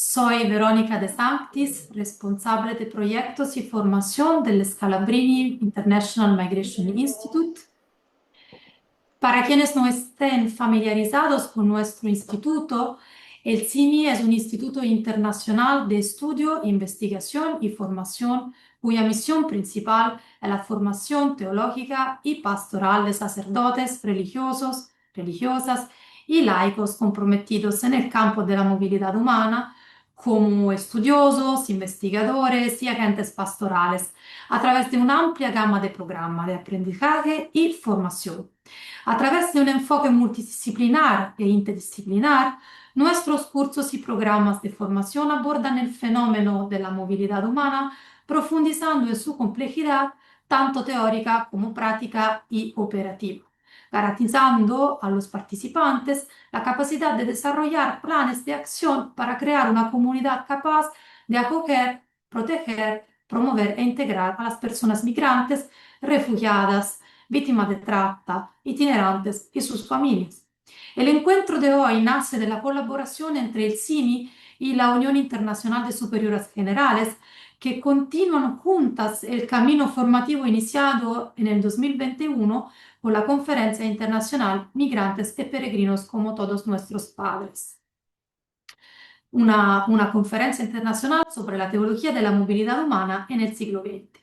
Soy Verónica De Sanctis, responsable de proyectos y formación del Scalabrini International Migration Institute. Para quienes no estén familiarizados con nuestro instituto, el CIMI es un instituto internacional de estudio, investigación y formación cuya misión principal es la formación teológica y pastoral de sacerdotes, religiosos, religiosas y laicos comprometidos en el campo de la movilidad humana como estudiosos, investigadores y agentes pastorales a través de una amplia gama de programas de aprendizaje y formación. A través de un enfoque multidisciplinar e interdisciplinar, nuestros cursos y programas de formación abordan el fenómeno de la movilidad humana, profundizando en su complejidad, tanto teórica como práctica y operativa, garantizando a los participantes la capacidad de desarrollar planes de acción para crear una comunidad capaz de acoger, proteger, promover e integrar a las personas migrantes, refugiadas, víctimas de trata, itinerantes y sus familias. El encuentro de hoy nace de la colaboración entre el CIMI y la Unión Internacional de Superiores Generales, que continúan juntas el camino formativo iniciado en el 2021 con la Conferencia Internacional Migrantes y Peregrinos como todos nuestros padres. Una conferencia internacional sobre la teología de la movilidad humana en el siglo XX.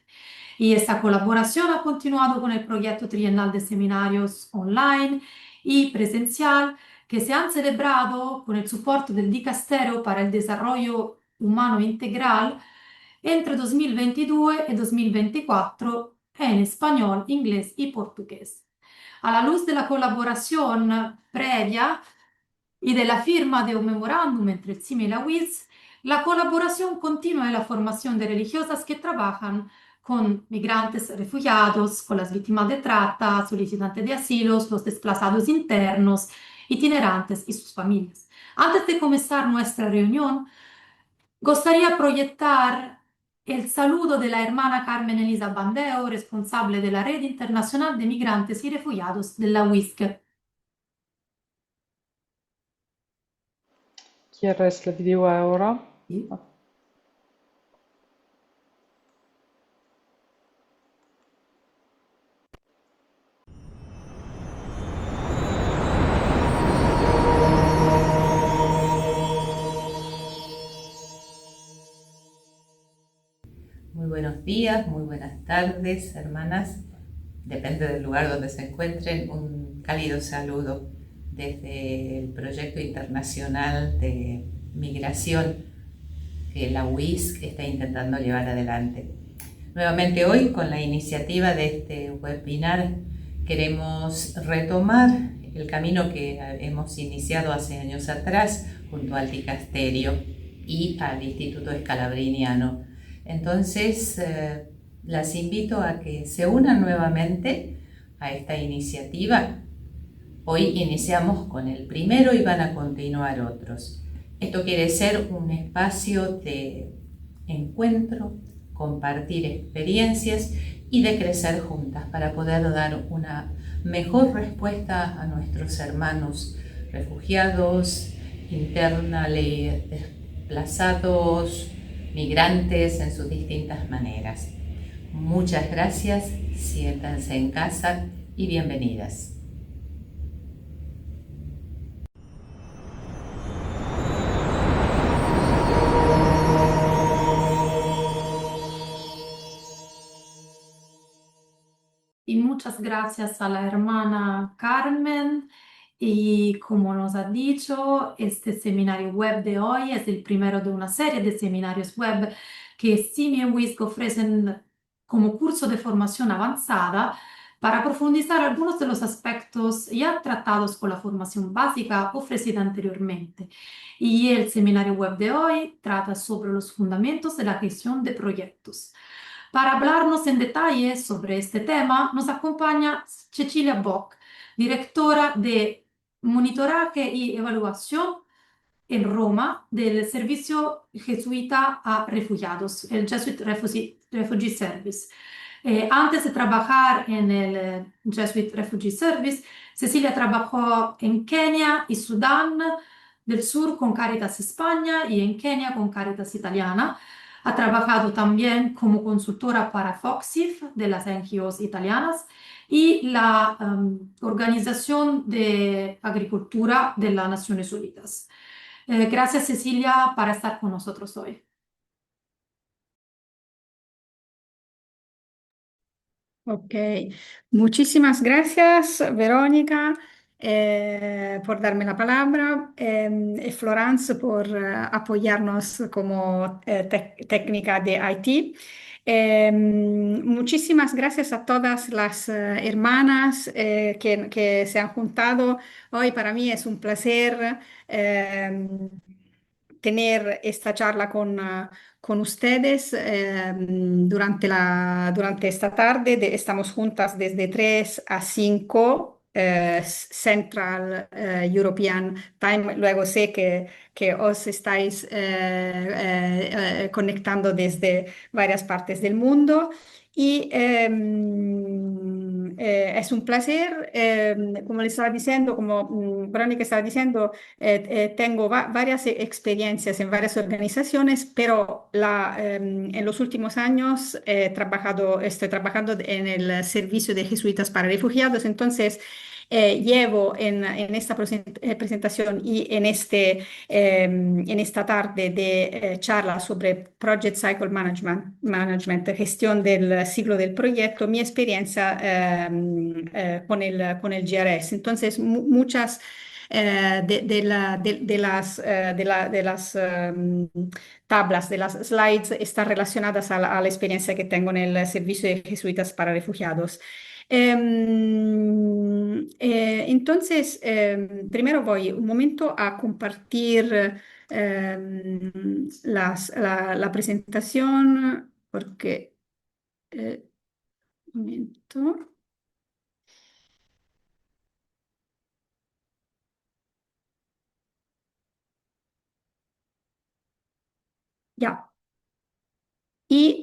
Y esta colaboración ha continuado con el proyecto trienal de seminarios online y presencial que se han celebrado con el soporte del Dicastero para el Desarrollo Humano Integral entre 2022 y 2024 en español, inglés y portugués. A la luz de la colaboración previa y de la firma de un memorándum entre el CIMI y la UIS, la colaboración continua en la formación de religiosas que trabajan con migrantes refugiados, con las víctimas de trata, solicitantes de asilos, los desplazados internos, itinerantes y sus familias. Antes de comenzar nuestra reunión, gustaría proyectar el saludo de la hermana Carmen Elisa Bandeo, responsable de la Red Internacional de Migrantes y Refugiados de la UISC. ¿Quieres que diga ahora? Sí. Muy buenos días, muy buenas tardes, hermanas. Depende del lugar donde se encuentren. Un cálido saludo desde el proyecto internacional de migración que la UISC está intentando llevar adelante. Nuevamente hoy, con la iniciativa de este webinar, queremos retomar el camino que hemos iniciado hace años atrás junto al Dicasterio y al Instituto Scalabriniano. Entonces, las invito a que se unan nuevamente a esta iniciativa. Hoy iniciamos con el primero y van a continuar otros. Esto quiere ser un espacio de encuentro, compartir experiencias y de crecer juntas para poder dar una mejor respuesta a nuestros hermanos refugiados, internamente desplazados, migrantes en sus distintas maneras. Muchas gracias, siéntanse en casa y bienvenidas. Y muchas gracias a la hermana Carmen. Y como nos ha dicho, este seminario web de hoy es el primero de una serie de seminarios web que CIMI y WISC ofrecen como curso de formación avanzada para profundizar algunos de los aspectos ya tratados con la formación básica ofrecida anteriormente. Y el seminario web de hoy trata sobre los fundamentos de la gestión de proyectos. Para hablarnos en detalle sobre este tema, nos acompaña Cecilia Bock, directora de Monitoraje y Evaluación en Roma del Servicio Jesuita a Refugiados, el Jesuit Refugee Service. Antes de trabajar en el Jesuit Refugee Service, Cecilia trabajó en Kenia y Sudán del Sur con Cáritas España y en Kenia con Cáritas Italiana. Ha trabajado también como consultora para FOXIF de las NGOs italianas y la Organización de Agricultura de las Naciones Unidas. Gracias, Cecilia, por estar con nosotros hoy. Ok, muchísimas gracias, Verónica, por darme la palabra y Florence por apoyarnos como técnica de IT. Muchísimas gracias a todas las hermanas que se han juntado. Hoy para mí es un placer tener esta charla con ustedes durante esta tarde. Estamos juntas desde 3 a 5 Central European Time. Luego sé que os estáis conectando desde varias partes del mundo. Y es un placer, como le estaba diciendo, como Verónica estaba diciendo, tengo varias experiencias en varias organizaciones, pero en los últimos años estoy trabajando en el Servicio de Jesuitas para Refugiados. Entonces, llevo en esta presentación y en esta tarde de charla sobre Project Cycle Management, gestión del ciclo del proyecto, mi experiencia con el GRS. Entonces, muchas de las tablas, de las slides, están relacionadas a la experiencia que tengo en el Servicio de Jesuitas para Refugiados. Entonces, primero voy un momento a compartir la presentación porque... un momento. Ya. Y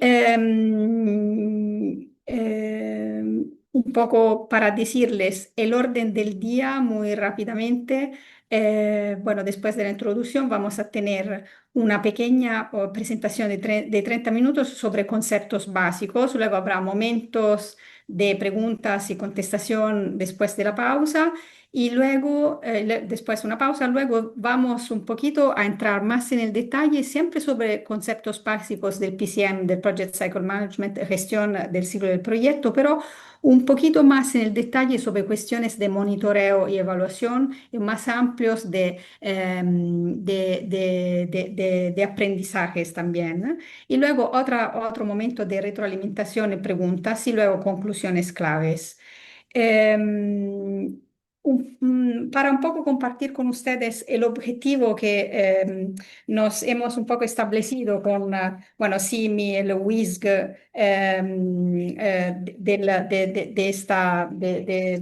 un poco para decirles el orden del día muy rápidamente. Bueno, después de la introducción vamos a tener una pequeña presentación de 30 minutos sobre conceptos básicos. Luego habrá momentos de preguntas y contestación después de la pausa. Y luego, después una pausa, luego vamos un poquito a entrar más en el detalle, siempre sobre conceptos básicos del PCM, del Project Cycle Management, gestión del ciclo del proyecto, pero un poquito más en el detalle sobre cuestiones de monitoreo y evaluación y más amplios de aprendizajes también, ¿eh? Y luego otro momento de retroalimentación y preguntas y luego conclusiones claves. Em, para un poco compartir con ustedes el objetivo que nos hemos un poco establecido con, bueno, Simi, el WISG de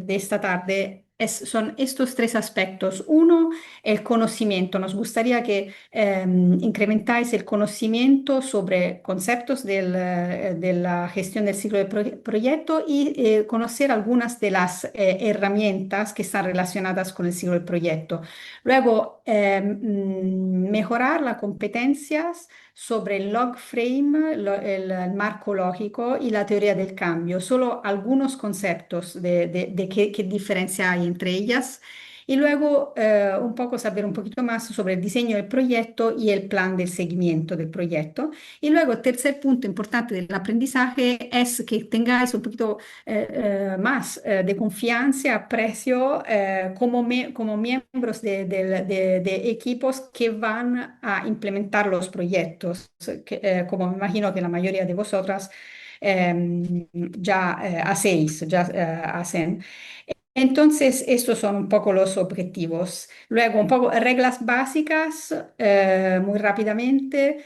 esta tarde. Son estos tres aspectos. Uno, el conocimiento. Nos gustaría que incrementáis el conocimiento sobre conceptos de la gestión del ciclo de proyecto y conocer algunas de las herramientas que están relacionadas con el ciclo del proyecto. Luego, mejorar las competencias sobre el log frame, el marco lógico y la teoría del cambio. Solo algunos conceptos de qué diferencia hay entre ellas. Y luego un poco saber un poquito más sobre el diseño del proyecto y el plan de seguimiento del proyecto. Y luego el tercer punto importante del aprendizaje es que tengáis un poquito más de confianza, aprecio como miembros de equipos que van a implementar los proyectos, como me imagino que la mayoría de vosotras ya hacéis, ya hacen. Entonces, estos son un poco los objetivos. Luego, un poco reglas básicas, muy rápidamente.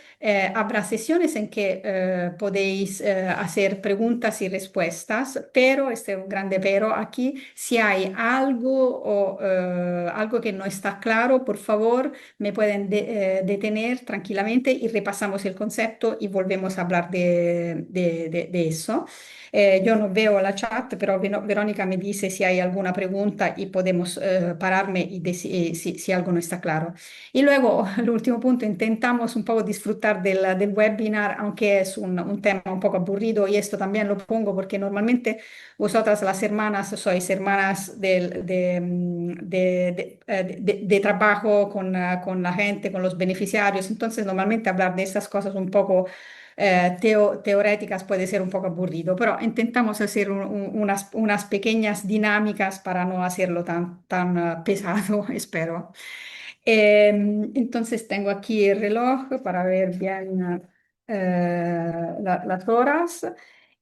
Habrá sesiones en que podéis hacer preguntas y respuestas, pero, este es un grande pero aquí, si hay algo o algo que no está claro, por favor, me pueden detener tranquilamente y repasamos el concepto y volvemos a hablar de eso. Yo no veo la chat, pero Verónica me dice si hay algún alguna pregunta y podemos pararme si algo no está claro. Y luego, el último punto, intentamos un poco disfrutar del webinar, aunque es un tema un poco aburrido, y esto también lo pongo porque normalmente vosotras las hermanas sois hermanas de trabajo con la gente, con los beneficiarios, entonces normalmente hablar de estas cosas un poco teoréticas puede ser un poco aburrido, pero intentamos hacer unas pequeñas dinámicas para no hacerlo tan pesado, espero. Entonces tengo aquí el reloj para ver bien las horas.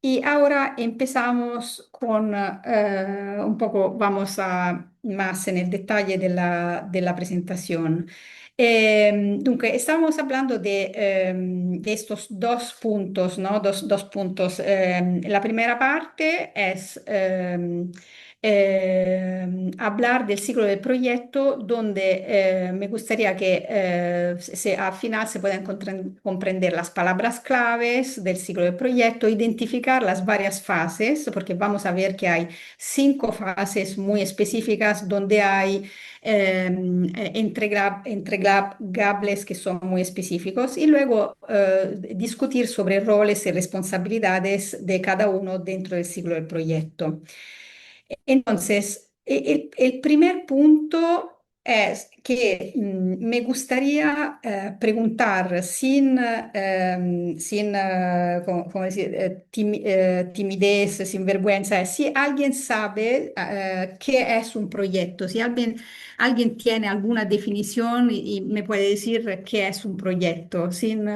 Y ahora empezamos con un poco, vamos a más en el detalle de la presentación. Dunque, estábamos hablando de estos dos puntos, ¿no? Dos puntos. La primera parte es hablar del ciclo del proyecto, donde me gustaría que al final se puedan comprender las palabras claves del ciclo del proyecto, identificar las varias fases, porque vamos a ver que hay 5 fases muy específicas donde hay entregables que son muy específicos y luego discutir sobre roles y responsabilidades de cada uno dentro del ciclo del proyecto. Entonces, el primer punto es que me gustaría preguntar ¿cómo decir? Timidez, sin vergüenza, si alguien sabe qué es un proyecto, si alguien tiene alguna definición y me puede decir qué es un proyecto, sin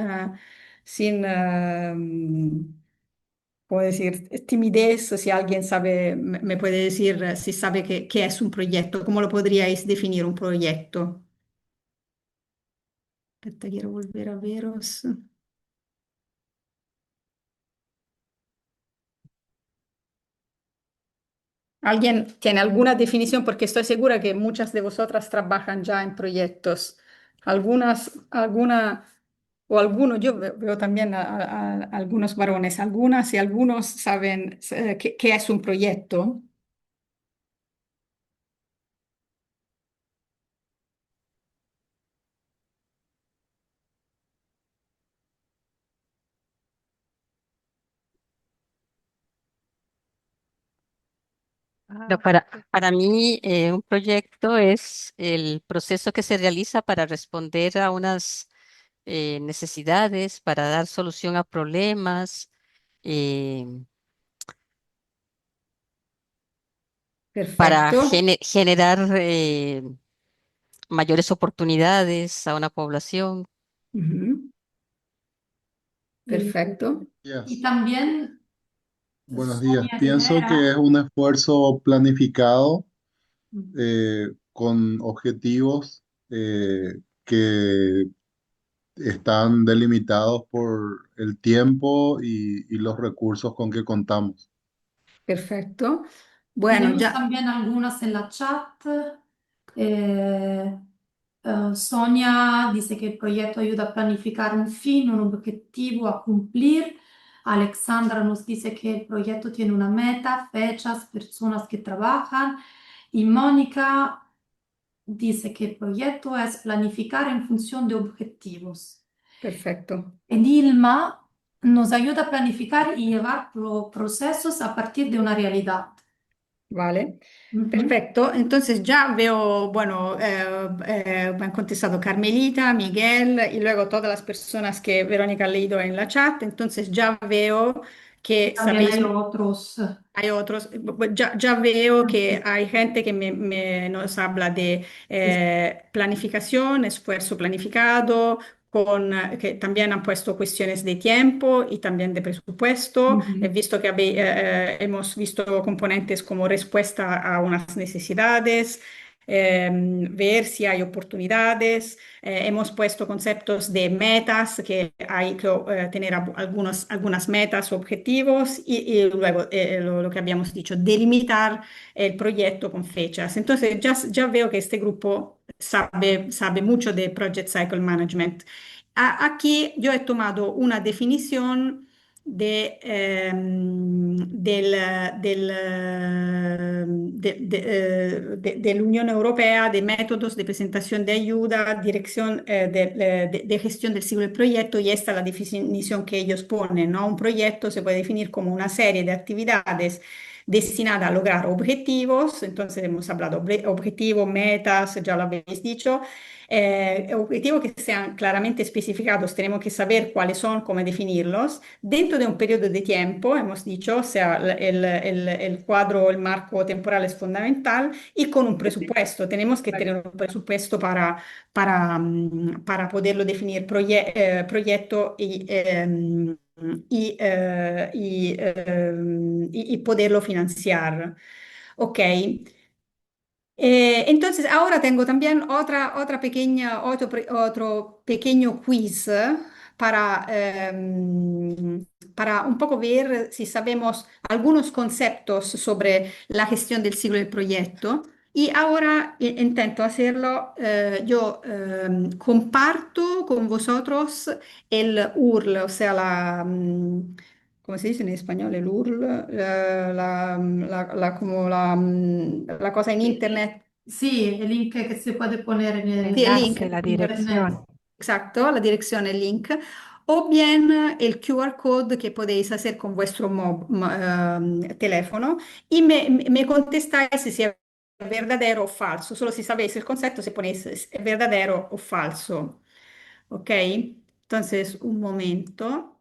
puedo decir, timidez, si alguien sabe, me puede decir si sabe qué es un proyecto, ¿cómo lo podríais definir un proyecto? Aspetta, quiero volver a veros. ¿Alguien tiene alguna definición? Porque estoy segura que muchas de vosotras trabajan ya en proyectos. O algunos, yo veo también a algunos varones, algunas y algunos saben qué es un proyecto. Pero para mí, un proyecto es el proceso que se realiza para responder a unas necesidades, para dar solución a problemas, eh, para Perfecto. generar mayores oportunidades a una población. Ujú. Y, Perfecto. y Días. también Buenos días. Sonia Pienso que es Rivera. un esfuerzo planificado Mm. con objetivos que están delimitados por el tiempo y los recursos con que contamos. Perfecto. Bueno, Tenemos ya, también algunas en la chat. Eh, Sonia dice que el proyecto ayuda a planificar un fin, un objetivo a cumplir. Alexandra nos dice que el proyecto tiene una meta, fechas, personas que trabajan. Y Mónica dice que el proyecto es planificar en función de objetivos. perfecto. Edilma nos ayuda a planificar y llevar procesos a partir de una realidad. Vale. Ujú. Perfecto. Entonces ya veo, bueno, me han contestado Carmelita, Miguel y luego todas las personas que Verónica ha leído en la chat. Entonces ya veo Y que también sabéis. hay otros. Hay otros, ya veo que hay gente que nos habla de planificación, esfuerzo planificado, que también han puesto cuestiones de tiempo y también de presupuesto. He Ujú. visto que hemos visto componentes como respuesta a unas necesidades, ver si hay oportunidades. Hemos puesto conceptos de metas, que hay que tener algunas metas o objetivos y luego lo que habíamos dicho, delimitar el proyecto con fechas. Entonces ya veo que este grupo sabe mucho de Project Cycle Management. Aquí yo he tomado una definición de la Unión Europea de métodos de presentación de ayuda, dirección de gestión del ciclo del proyecto, y esta es la definición que ellos ponen, ¿no? Un proyecto se puede definir como una serie de actividades destinada a lograr objetivos. Entonces hemos hablado objetivos, metas, ya lo habéis dicho. Objetivos que sean claramente especificados, tenemos que saber cuáles son, cómo definirlos, dentro de un periodo de tiempo, hemos dicho, o sea, el cuadro, el marco temporal es fundamental, y con un presupuesto. Tenemos que tener un presupuesto para poderlo definir proyecto y poderlo financiar. Ok. Entonces, ahora tengo también otro pequeño quiz para un poco ver si sabemos algunos conceptos sobre la gestión del ciclo del proyecto. Y ahora intento hacerlo. Yo comparto con vosotros el URL, o sea, ¿cómo se dice en español? El URL, la cosa en internet. Sí, el link que se puede poner en El Sí, el enlace, link. la internet. dirección. Exacto, la dirección, el link. O bien el QR code que podéis hacer con vuestro teléfono, y me contestáis si es verdadero o falso. Solo si sabéis el concepto, si ponéis es verdadero o falso. ¿Ok? Entonces, un momento.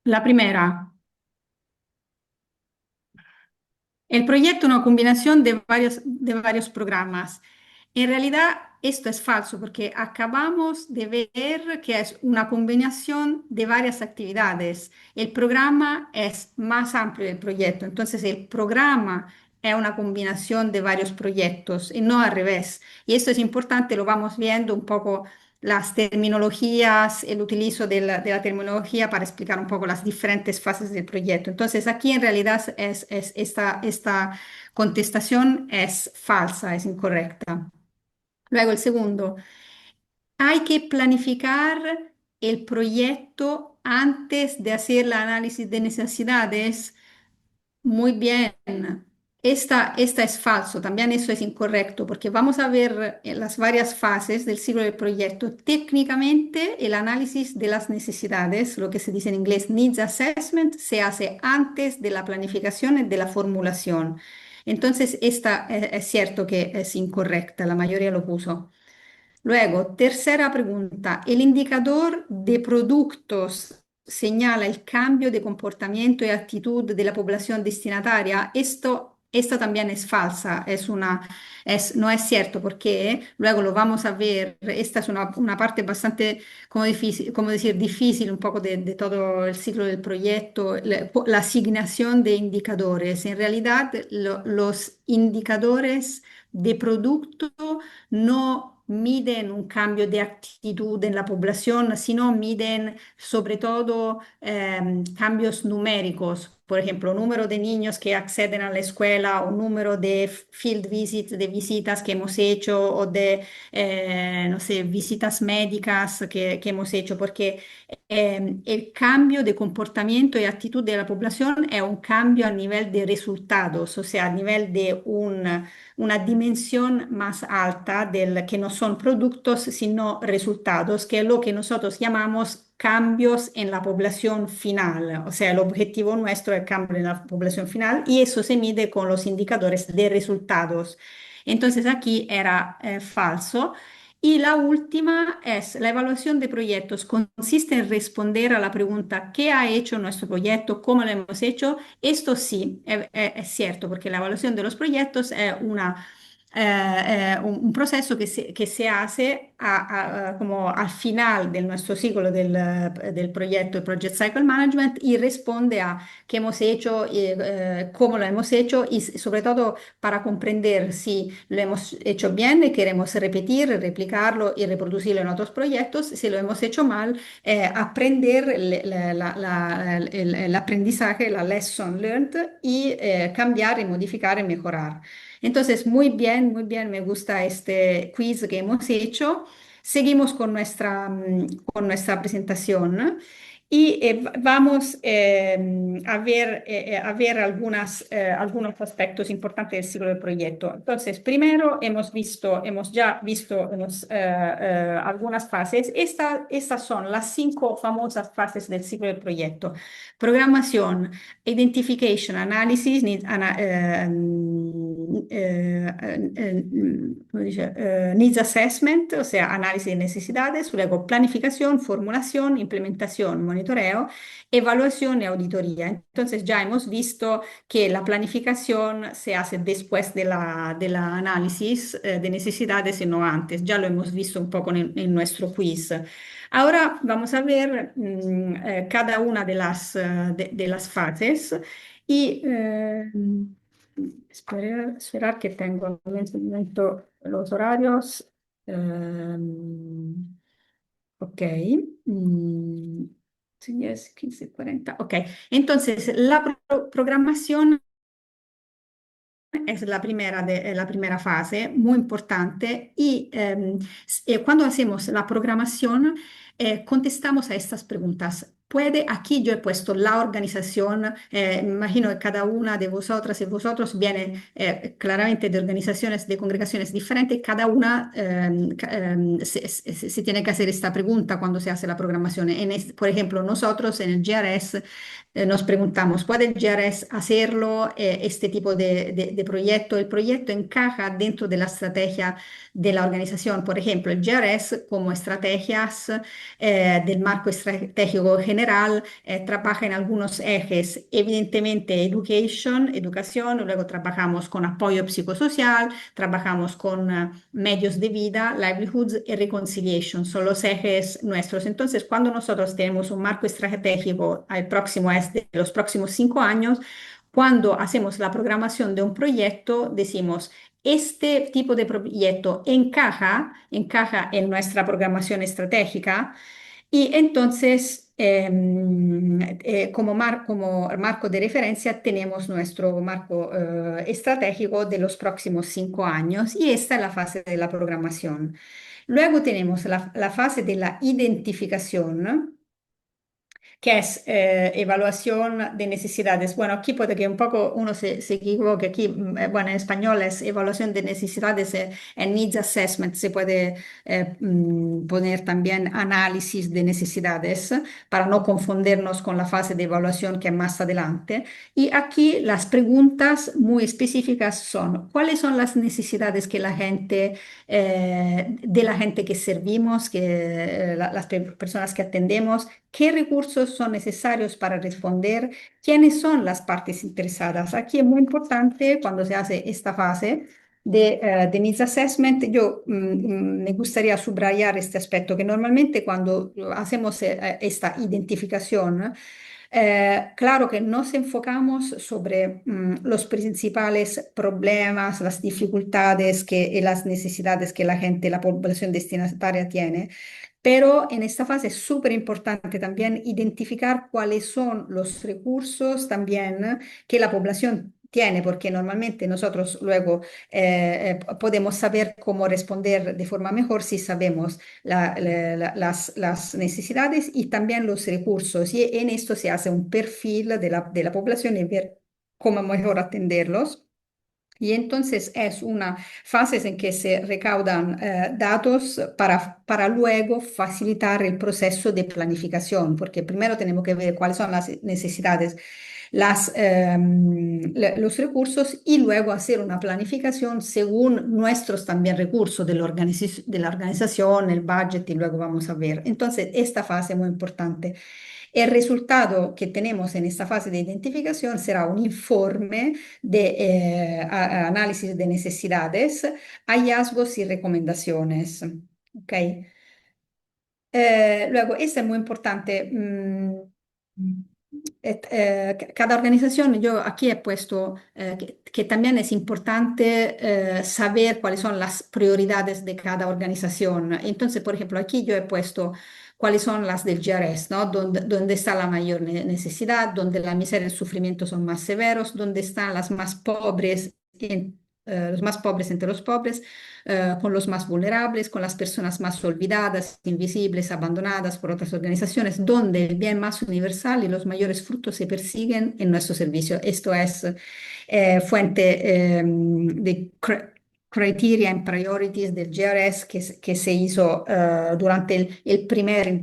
La primera. El proyecto es una combinación de varios programas. En realidad, esto es falso porque acabamos de ver que es una combinación de varias actividades. El programa es más amplio del proyecto, entonces el programa es una combinación de varios proyectos y no al revés. Y esto es importante, lo vamos viendo un poco las terminologías, el utilizo de la terminología para explicar un poco las diferentes fases del proyecto. Entonces, aquí en realidad esta contestación es falsa, es incorrecta. Luego, el segundo, hay que planificar el proyecto antes de hacer el análisis de necesidades. Muy bien. Esta es falso, también eso es incorrecto, porque vamos a ver las varias fases del ciclo del proyecto. Técnicamente, el análisis de las necesidades, lo que se dice en inglés Needs Assessment, se hace antes de la planificación y de la formulación. Entonces, esta es cierto que es incorrecta, la mayoría lo puso. Luego, tercera pregunta. ¿El indicador de productos señala el cambio de comportamiento y actitud de la población destinataria? Esta también es falsa, no es cierto, porque luego lo vamos a ver. Esta es una parte bastante, como difícil, como decir, difícil un poco de todo el ciclo del proyecto, la asignación de indicadores. En realidad, los indicadores de producto no miden un cambio de actitud en la población, sino miden sobre todo cambios numéricos. Por ejemplo, número de niños que acceden a la escuela, o número de field visits, de visitas que hemos hecho, o de, no sé, visitas médicas que hemos hecho, porque el cambio de comportamiento y actitud de la población es un cambio a nivel de resultados, o sea, a nivel de una dimensión más alta que no son productos, sino resultados, que es lo que nosotros llamamos cambios en la población final. O sea, el objetivo nuestro es cambio en la población final, y eso se mide con los indicadores de resultados. Entonces aquí era falso. Y la última es la evaluación de proyectos. Consiste en responder a la pregunta: ¿qué ha hecho nuestro proyecto? ¿Cómo lo hemos hecho? Esto sí, es cierto, porque la evaluación de los proyectos es un proceso que se hace como al final de nuestro ciclo del proyecto, el Project Cycle Management, y responde a qué hemos hecho, cómo lo hemos hecho, y sobre todo para comprender si lo hemos hecho bien y queremos repetir, replicarlo y reproducirlo en otros proyectos. Si lo hemos hecho mal, aprender el aprendizaje, la lesson learned, y cambiar y modificar y mejorar. Entonces, muy bien, me gusta este quiz que hemos hecho. seguimos con nuestra presentación y vamos a ver algunos aspectos importantes del ciclo del proyecto. Entonces, primero hemos ya visto algunas fases. Estas son las 5 famosas fases del ciclo del proyecto. Programación, identification, análisis, ¿cómo dice? Needs assessment, o sea, análisis de necesidades, luego planificación, formulación, implementación, monitoreo, evaluación y auditoría. Entonces ya hemos visto que la planificación se hace después de la análisis de necesidades y no antes. Ya lo hemos visto un poco en nuestro quiz. Ahora vamos a ver cada una de las fases y esperar que tengo en este momento los horarios. Ok. Sí, 10, 15, 40. Ok. Entonces, la programación es la primera fase, muy importante, y cuando hacemos la programación, contestamos a estas preguntas. Aquí yo he puesto la organización, imagino que cada una de vosotras y vosotros viene claramente de organizaciones, de congregaciones diferentes, cada una se tiene que hacer esta pregunta cuando se hace la programación. Por ejemplo, nosotros en el GRS nos preguntamos, ¿puede el GRS hacerlo, este tipo de proyecto? ¿El proyecto encaja dentro de la estrategia de la organización? Por ejemplo, el GRS como estrategias del marco estratégico general trabaja en algunos ejes, evidentemente educación, luego trabajamos con apoyo psicosocial, trabajamos con medios de vida, livelihoods y reconciliation, son los ejes nuestros. Entonces, cuando nosotros tenemos un marco estratégico al próximo de los próximos 5 años, cuando hacemos la programación de un proyecto, decimos, este tipo de proyecto encaja en nuestra programación estratégica y entonces como marco de referencia tenemos nuestro marco estratégico de los próximos 5 años y esta es la fase de la programación. Luego tenemos la fase de la identificación, que es evaluación de necesidades. Bueno, aquí puede que un poco uno se equivoque. Aquí, bueno, en español es evaluación de necesidades, en needs assessment se puede poner también análisis de necesidades para no confundirnos con la fase de evaluación que es más adelante. Y aquí las preguntas muy específicas son, ¿cuáles son las necesidades que de la gente que servimos, las personas que atendemos? ¿Qué recursos son necesarios para responder? ¿Quiénes son las partes interesadas? Aquí es muy importante cuando se hace esta fase de needs assessment. Yo me gustaría subrayar este aspecto, que normalmente cuando hacemos esta identificación, claro que nos enfocamos sobre los principales problemas, las dificultades y las necesidades que la población destinataria tiene. Pero en esta fase es súper importante también identificar cuáles son los recursos también que la población tiene, porque normalmente nosotros luego podemos saber cómo responder de forma mejor si sabemos las necesidades y también los recursos. Y en esto se hace un perfil de la población y ver cómo mejor atenderlos. Y entonces es una fase en que se recaudan datos para luego facilitar el proceso de planificación, porque primero tenemos que ver cuáles son las necesidades, los recursos y luego hacer una planificación según nuestros también recursos de la organización, el budget y luego vamos a ver. Entonces, esta fase es muy importante. El resultado que tenemos en esta fase de identificación será un informe de análisis de necesidades, hallazgos y recomendaciones. ¿Ok? Luego, esto es muy importante. Cada organización, yo aquí he puesto que también es importante saber cuáles son las prioridades de cada organización. Entonces, por ejemplo, aquí yo he puesto cuáles son las del GRS, ¿no? Donde está la mayor necesidad, donde la miseria y el sufrimiento son más severos, donde están las más pobres los más pobres entre los pobres, con los más vulnerables, con las personas más olvidadas, invisibles, abandonadas por otras organizaciones, donde el bien más universal y los mayores frutos se persiguen en nuestro servicio. Esto es fuente de Criteria and Priorities del GRS que se hizo durante el primer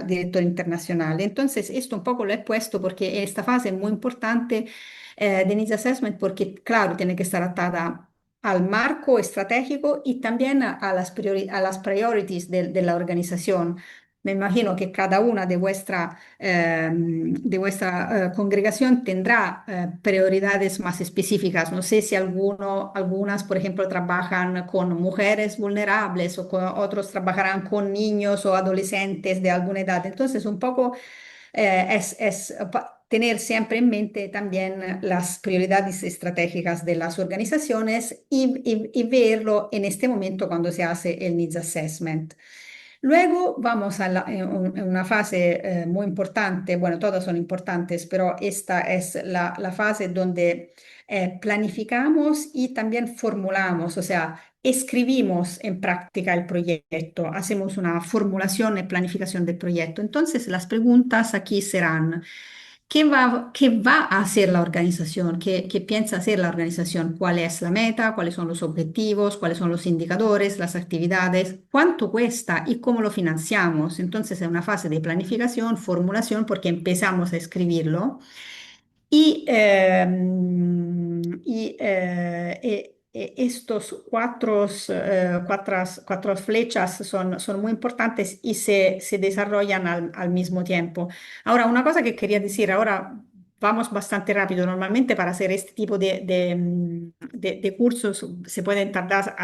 director internacional. Entonces, esto un poco lo he puesto porque esta fase es muy importante de Needs Assessment porque, claro, tiene que estar atada al marco estratégico y también a las priorities de la organización. Me imagino que cada una de vuestra congregación tendrá prioridades más específicas. No sé si algunas, por ejemplo, trabajan con mujeres vulnerables o otros trabajarán con niños o adolescentes de alguna edad. Entonces, un poco tener siempre en mente también las prioridades estratégicas de las organizaciones y verlo en este momento cuando se hace el Needs Assessment. Luego vamos en una fase muy importante, bueno, todas son importantes, pero esta es la fase donde planificamos y también formulamos, o sea, escribimos en práctica el proyecto, hacemos una formulación y planificación del proyecto. Entonces, las preguntas aquí serán, qué va a hacer la organización? ¿Qué piensa hacer la organización? ¿Cuál es la meta? ¿Cuáles son los objetivos? ¿Cuáles son los indicadores? ¿Las actividades? ¿Cuánto cuesta y cómo lo financiamos? Entonces, es una fase de planificación, formulación, porque empezamos a escribirlo. Estos cuatro flechas son muy importantes y se desarrollan al mismo tiempo. Ahora, una cosa que quería decir, ahora vamos bastante rápido. Normalmente para hacer este tipo de cursos se pueden tardar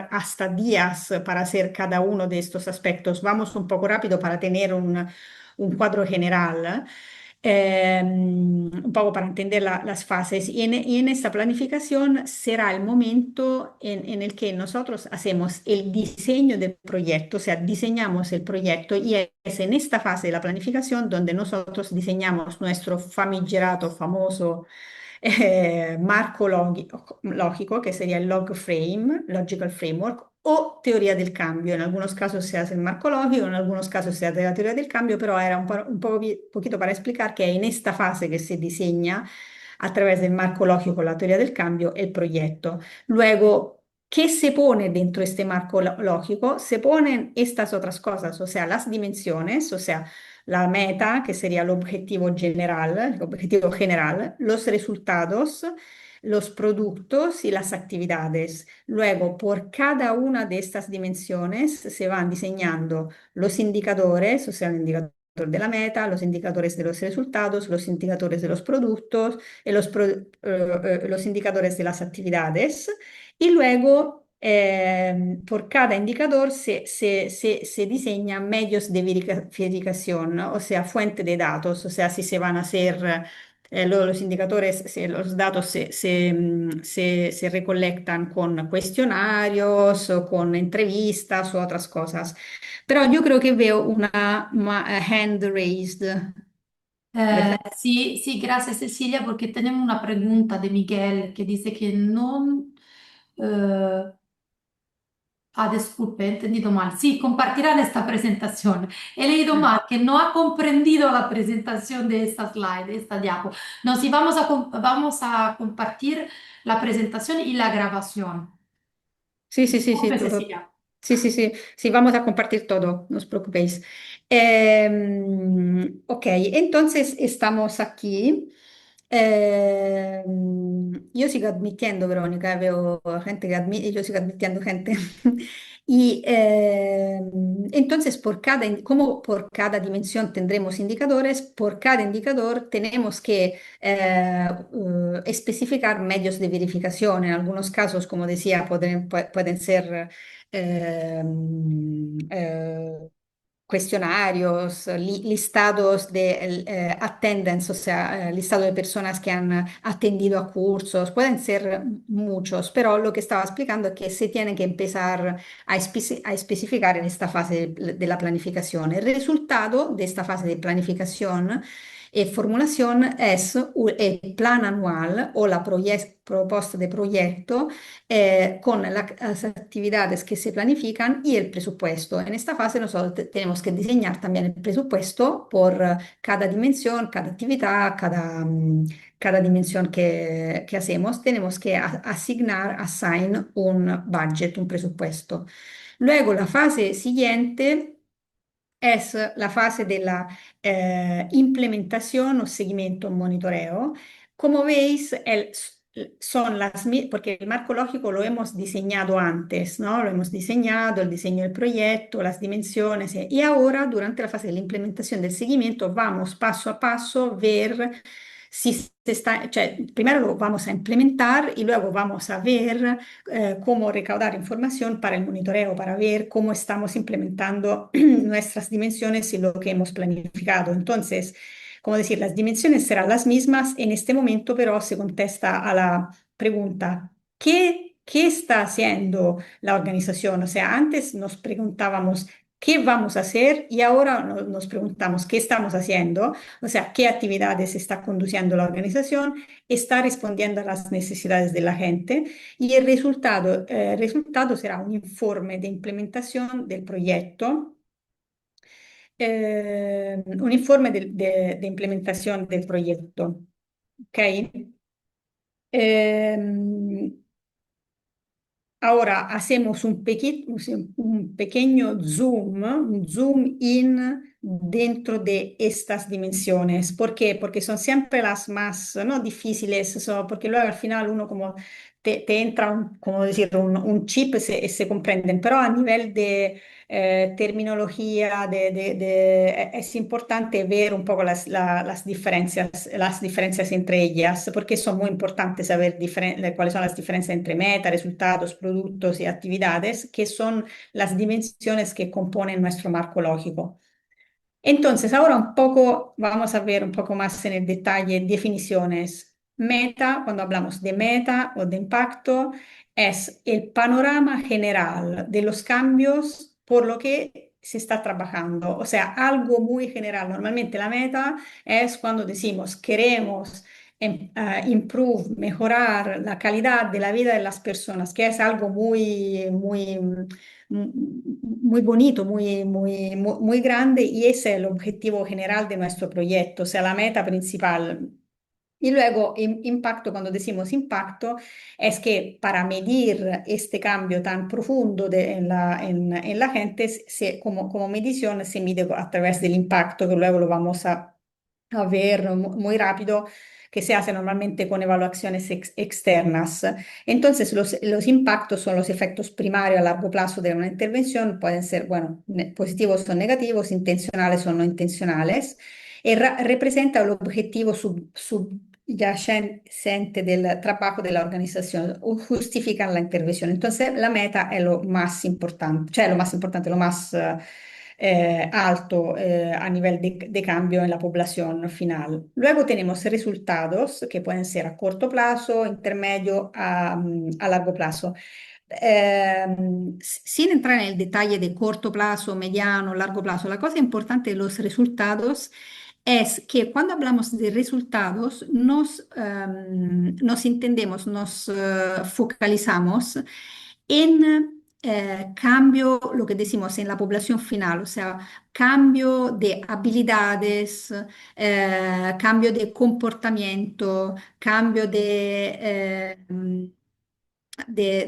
hasta días para hacer cada uno de estos aspectos. Vamos un poco rápido para tener un cuadro general. Un poco para entender las fases. Y en esta planificación será el momento en el que nosotros hacemos el diseño del proyecto, o sea, diseñamos el proyecto y es en esta fase de la planificación donde nosotros diseñamos nuestro famigerato, famoso marco lógico, que sería el Logical Framework, o teoría del cambio. En algunos casos se hace el marco lógico, en algunos casos se hace la teoría del cambio, pero era poquito para explicar que en esta fase que se diseña a través del marco lógico, la teoría del cambio, el proyecto. Luego, ¿qué se pone dentro de este marco lógico? Se ponen estas otras cosas, o sea, las dimensiones, o sea, la meta, que sería el objetivo general, los resultados, los productos y las actividades. Luego, por cada una de estas dimensiones se van diseñando los indicadores, o sea, el indicador de la meta, los indicadores de los resultados, los indicadores de los productos, los indicadores de las actividades. Y luego, por cada indicador se diseñan medios de verificación, ¿no? O sea, fuente de datos, o sea, si se van a hacer los indicadores, los datos se recolectan con cuestionarios o con entrevistas o otras cosas. Pero yo creo que veo una hand raised. Sí, sí, gracias Cecilia, porque tenemos una pregunta de Miguel que dice que no... disculpe, he entendido mal. Sí, compartirán esta presentación. He leído mal, que no ha comprendido la presentación de esta slide, de esta diapo. No, sí, vamos a compartir la presentación y la grabación. Sí, sí, sí, sí, Disculpe, todo. Cecilia. Sí, sí, sí, sí, vamos a compartir todo, no os preocupéis. Ok, entonces estamos aquí. Yo sigo admitiendo, Verónica, veo gente que admite, yo sigo admitiendo gente. Y entonces, como por cada dimensión tendremos indicadores, por cada indicador tenemos que especificar medios de verificación. En algunos casos, como decía, pueden ser eh, eh, cuestionarios, listados de attendance, o sea, listado de personas que han atendido a cursos, pueden ser muchos, pero lo que estaba explicando es que se tienen que empezar a especificar en esta fase de la planificación. El resultado de esta fase de planificación Formulación es el plan anual o la propuesta de proyecto con las actividades que se planifican y el presupuesto. En esta fase nosotros tenemos que diseñar también el presupuesto por cada dimensión, cada actividad, cada dimensión que hacemos. Tenemos que assign un budget, un presupuesto. Luego la fase siguiente es la fase de la implementación o seguimiento, monitoreo. Como veis, porque el marco lógico lo hemos diseñado antes, ¿no? Lo hemos diseñado, el diseño del proyecto, las dimensiones, y ahora durante la fase de la implementación del seguimiento vamos paso a paso a ver si se está, cioè, primero lo vamos a implementar y luego vamos a ver cómo recaudar información para el monitoreo, para ver cómo estamos implementando nuestras dimensiones y lo que hemos planificado. Entonces, como decir, las dimensiones serán las mismas en este momento, pero se contesta a la pregunta, ¿qué está haciendo la organización? O sea, antes nos preguntábamos, ¿qué vamos a hacer? Y ahora nos preguntamos, ¿qué estamos haciendo? O sea, ¿qué actividades está conduciendo la organización? ¿Está respondiendo a las necesidades de la gente? Y el resultado será un informe de implementación del proyecto, un informe de implementación del proyecto. ¿Ok? Ehm, Ahora hacemos un pequeño zoom, un zoom in dentro de estas dimensiones. ¿Por qué? Porque son siempre las más, ¿no?, difíciles, porque luego al final uno como te entra, como decir, un chip y se comprenden, pero a nivel de terminología, es importante ver un poco las diferencias entre ellas, porque son muy importantes saber cuáles son las diferencias entre meta, resultados, productos y actividades, que son las dimensiones que componen nuestro marco lógico. Entonces, ahora vamos a ver un poco más en el detalle definiciones. Meta, cuando hablamos de meta o de impacto, es el panorama general de los cambios por lo que se está trabajando. O sea, algo muy general. Normalmente la meta es cuando decimos queremos mejorar la calidad de la vida de las personas, que es algo muy, muy muy bonito, muy grande, y ese es el objetivo general de nuestro proyecto, o sea, la meta principal. Y luego, impacto, cuando decimos impacto, es que para medir este cambio tan profundo en la gente, como medición se mide a través del impacto, que luego lo vamos a ver muy rápido, que se hace normalmente con evaluaciones externas. Entonces, los impactos son los efectos primarios a largo plazo de una intervención, pueden ser, bueno, positivos o negativos, intencionales o no intencionales, y representa el objetivo subyacente del trabajo de la organización, o justifican la intervención. Entonces, la meta es lo más importante, cioè lo más importante, lo más alto a nivel de cambio en la población final. Luego tenemos resultados que pueden ser a corto plazo, intermedio, a largo plazo. Sin entrar en el detalle de corto plazo, mediano, largo plazo, la cosa importante de los resultados es que cuando hablamos de resultados nos entendemos, nos focalizamos en cambio, lo que decimos en la población final, o sea, cambio de habilidades, cambio de comportamiento, cambio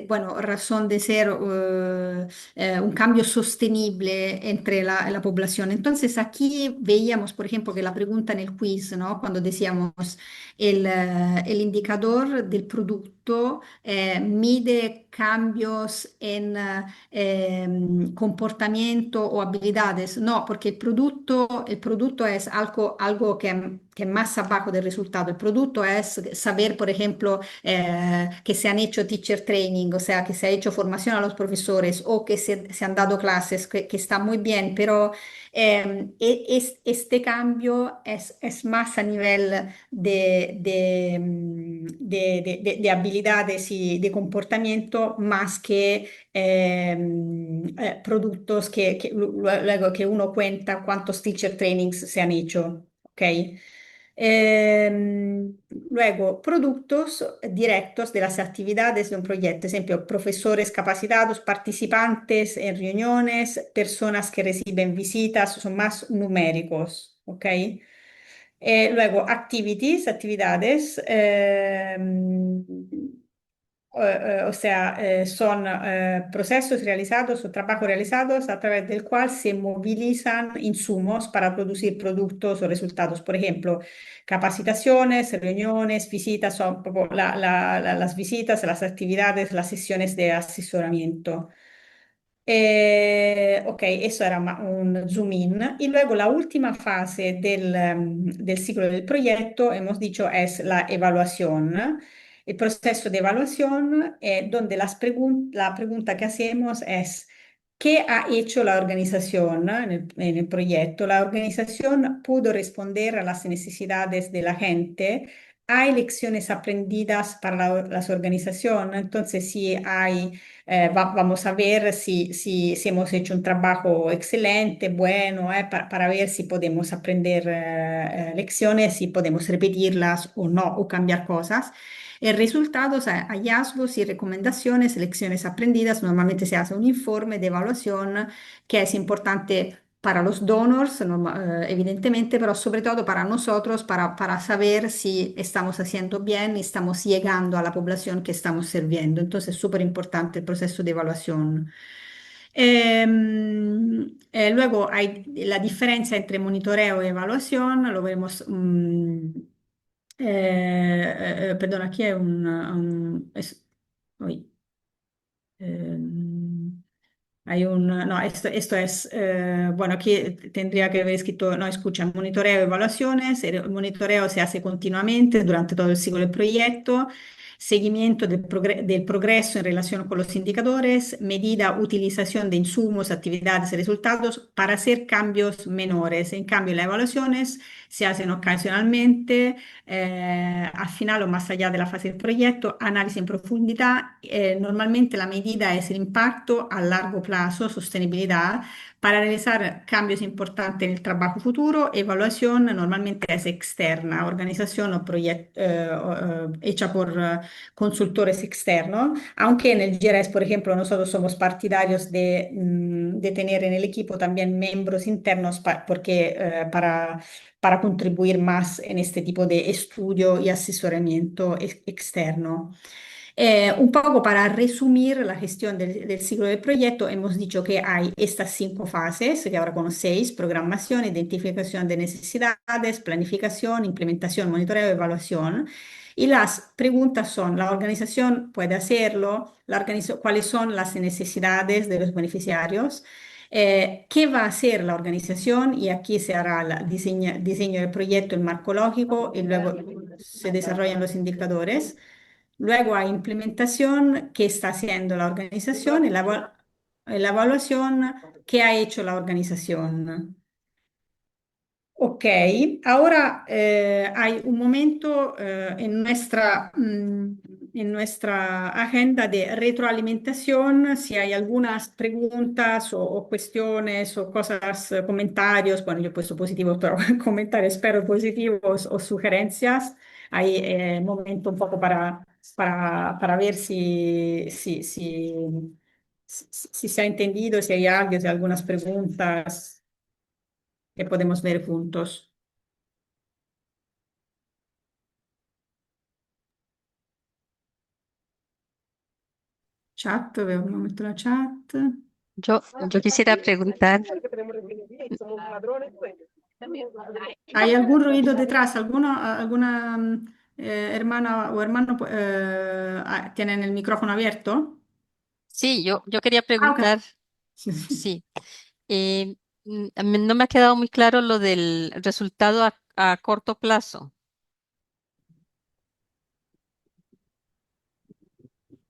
bueno, razón de ser, un cambio sostenible entre la población. Entonces, aquí veíamos, por ejemplo, que la pregunta en el quiz, ¿no? Cuando decíamos el indicador del producto mide cambios en comportamiento o habilidades. No, porque el producto es algo que más abajo del resultado. El producto es saber, por ejemplo, que se han hecho teacher training, o sea, que se ha hecho formación a los profesores o que se han dado clases, que está muy bien, pero este cambio es más a nivel de habilidades y de comportamiento más que productos luego que uno cuenta cuántos teacher trainings se han hecho, ¿ok? Luego, productos directos de las actividades de un proyecto, ejemplo, profesores capacitados, participantes en reuniones, personas que reciben visitas, son más numéricos, ¿ok? Luego, actividades, o sea, son procesos realizados o trabajos realizados a través del cual se movilizan insumos para producir productos o resultados. Por ejemplo, capacitaciones, reuniones, visitas, son proprio las visitas, las actividades, las sesiones de asesoramiento. Ok, eso era un zoom in. Y luego la última fase del ciclo del proyecto, hemos dicho, es la evaluación. El proceso de evaluación, donde la pregunta que hacemos es, ¿qué ha hecho la organización en el proyecto? ¿La organización pudo responder a las necesidades de la gente? ¿Hay lecciones aprendidas para las organizaciones? Entonces, si hay vamos a ver si hemos hecho un trabajo excelente, bueno, para ver si podemos aprender lecciones, si podemos repetirlas o no, o cambiar cosas. Resultados, hallazgos y recomendaciones, lecciones aprendidas. Normalmente se hace un informe de evaluación que es importante para los donors, evidentemente, pero sobre todo para nosotros, para saber si estamos haciendo bien y estamos llegando a la población que estamos sirviendo. Entonces, es súper importante el proceso de evaluación. Luego hay la diferencia entre monitoreo y evaluación, lo vemos. Perdón, aquí hay uy, ehm, hay no, esto es, bueno, aquí tendría que haber escrito, no, escucha, monitoreo y evaluaciones. El monitoreo se hace continuamente durante todo el ciclo del proyecto, seguimiento del progreso en relación con los indicadores, medida, utilización de insumos, actividades y resultados para hacer cambios menores. En cambio, las evaluaciones se hacen ocasionalmente, al final o más allá de la fase del proyecto, análisis en profundidad. Normalmente la medida es el impacto a largo plazo, sostenibilidad, para realizar cambios importantes en el trabajo futuro. Evaluación normalmente es externa, organización o proyecto hecha por consultores externos, aunque en el GRS, por ejemplo, nosotros somos partidarios de tener en el equipo también miembros internos porque para contribuir más en este tipo de estudio y asesoramiento externo. Un poco para resumir la gestión del ciclo del proyecto, hemos dicho que hay estas 5 fases que ahora conocéis: programación, identificación de necesidades, planificación, implementación, monitoreo, evaluación. Y las preguntas son: ¿la organización puede hacerlo? ¿Cuáles son las necesidades de los beneficiarios? ¿Qué va a hacer la organización? Y aquí se hará el diseño del proyecto, el marco lógico, y luego se desarrollan los indicadores. Luego hay implementación, qué está haciendo la organización, y la evaluación, qué ha hecho la organización. Ok, ahora hay un momento en nuestra agenda de retroalimentación. Si hay algunas preguntas o cuestiones o cosas, comentarios, bueno, yo he puesto positivos, pero comentarios espero positivos o sugerencias, hay momento un poco para ver si se ha entendido, si hay algo, si hay algunas preguntas que podemos ver juntos. Chat, veo un momento la chat. Yo quisiera preguntar, ¿Hay algún ruido detrás? ¿Alguna hermana o hermano tienen el micrófono abierto? sí, yo quería Ah, ok. preguntar, Sí, sí. sí, a mí no me ha quedado muy claro lo del resultado a corto plazo.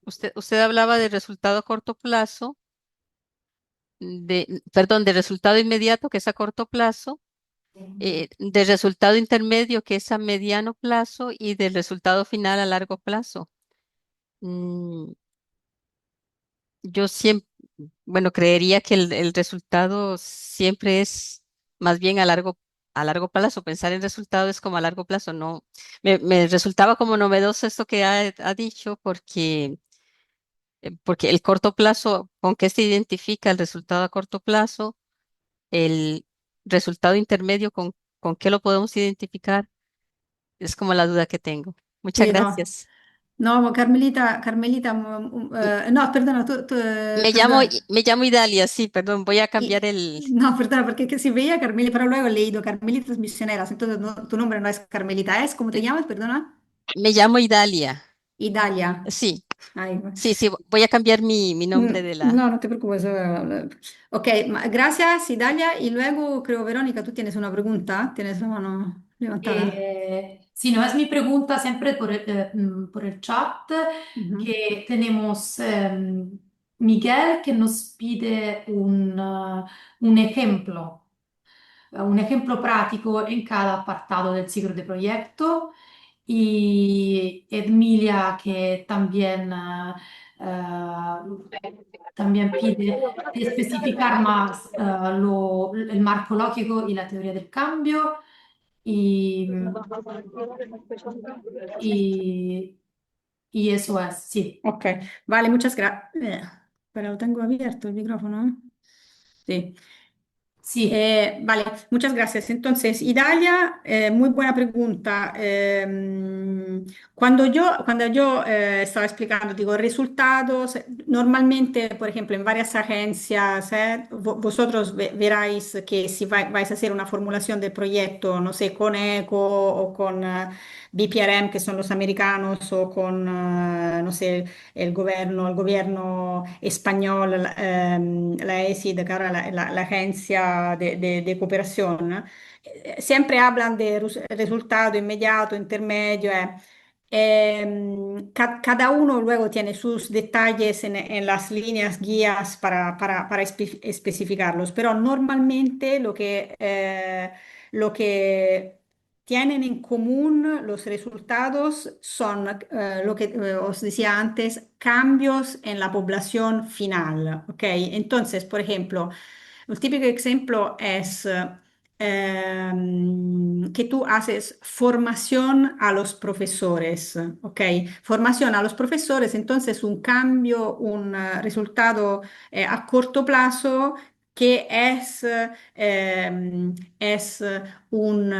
Usted hablaba de resultado a corto plazo, perdón, de resultado inmediato, que es a corto plazo, de resultado intermedio, que es a mediano plazo, y del resultado final a largo plazo. Mm, yo siempre, bueno, creería que el resultado siempre es más bien a largo a largo plazo, pensar en resultados es como a largo plazo, no, me resultaba como novedoso esto que ha dicho porque el corto plazo, ¿con qué se identifica el resultado a corto plazo? El resultado intermedio, con qué lo podemos identificar? Es como la duda que tengo. Muchas Sí, no. gracias. No, Carmelita, Carmelita, M- no, perdona, perdona. me llamo Idalia, sí, perdón, voy a cambiar Y, no, perdona, porque que si veía Carmelita, pero luego he leído Carmelitas Misioneras, entonces tu nombre no es Carmelita, ¿es? ¿Cómo te llamas? Perdona. me llamo Idalia. Idalia. Sí, Ay, sí, voy a cambiar mi nombre de la. no, no te preocupes. Ok, gracias, Idalia. Y luego creo, Verónica, tú tienes una pregunta, tienes la mano levantada. Sí, no es mi pregunta siempre por el chat, Ujú. que tenemos Miguel que nos pide un ejemplo práctico en cada apartado del ciclo de proyecto y Emilia que también pide de especificar más el marco lógico y la teoría del cambio. Y, y, y eso es, sí. Ok, vale, muchas gracias. Pero lo tengo abierto el micrófono, ¿eh? Sí. Sí, Vale, muchas gracias. Entonces, Idalia, muy buena pregunta. Cuando yo estaba explicando, digo, resultados, normalmente, por ejemplo, en varias agencias, vosotros veráis que si vais a hacer una formulación del proyecto, no sé, con ECO o con BPRM, que son los americanos, o con, no sé, el gobierno español, la ESID, que ahora la agencia de cooperación, siempre hablan de resultado inmediato, intermedio. Cada uno luego tiene sus detalles en las líneas guías para especificarlos, pero normalmente lo que tienen en común los resultados son lo que os decía antes, cambios en la población final, ¿ok? Entonces, por ejemplo, un típico ejemplo es que tú haces formación a los profesores, ¿ok? Formación a los profesores, entonces un cambio, un resultado a corto plazo que es un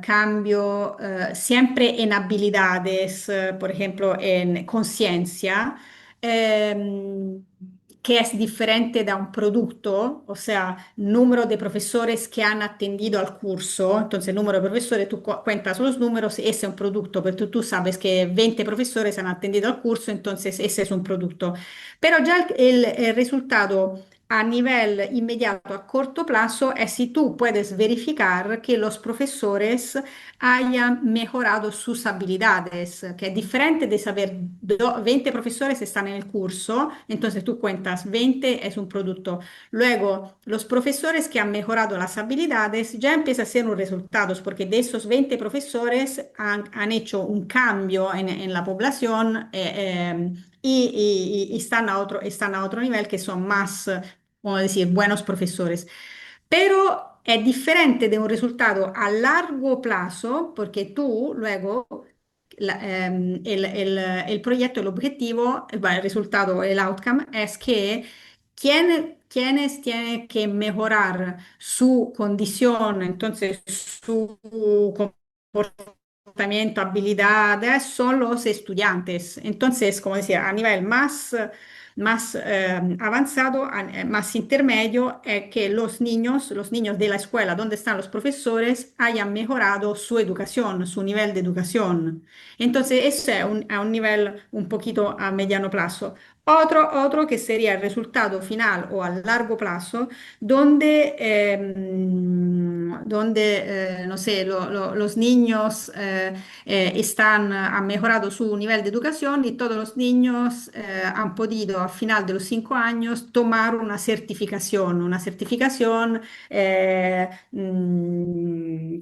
cambio siempre en habilidades, por ejemplo, en conciencia, ehm, que es diferente da un producto, o sea, número de profesores que han atendido al curso. Entonces, el número de profesores, tú cuentas los números, ese es un producto, pero tú sabes que 20 profesores han atendido al curso, entonces ese es un producto. Pero ya el resultado a nivel inmediato, a corto plazo, es si tú puedes verificar que los profesores hayan mejorado sus habilidades, que es diferente de saber 20 profesores están en el curso, entonces tú cuentas 20 es un producto. Luego, los profesores que han mejorado las habilidades ya empieza a ser un resultado, porque de esos 20 profesores han hecho un cambio en la población. Y están a otro nivel que son más, vamos a decir, buenos profesores. Pero es diferente de un resultado a largo plazo porque tú luego el proyecto, el objetivo, el resultado, el outcome es que quienes tienen que mejorar su condición, entonces su comportamiento, habilidades, son los estudiantes. Entonces, como decía, a nivel más avanzado, más intermedio, que los niños de la escuela donde están los profesores hayan mejorado su educación, su nivel de educación. Entonces, eso es a un nivel un poquito a mediano plazo. Otro que sería el resultado final o a largo plazo, donde no sé, los niños han mejorado su nivel de educación y todos los niños han podido al final de los 5 años tomar una certificación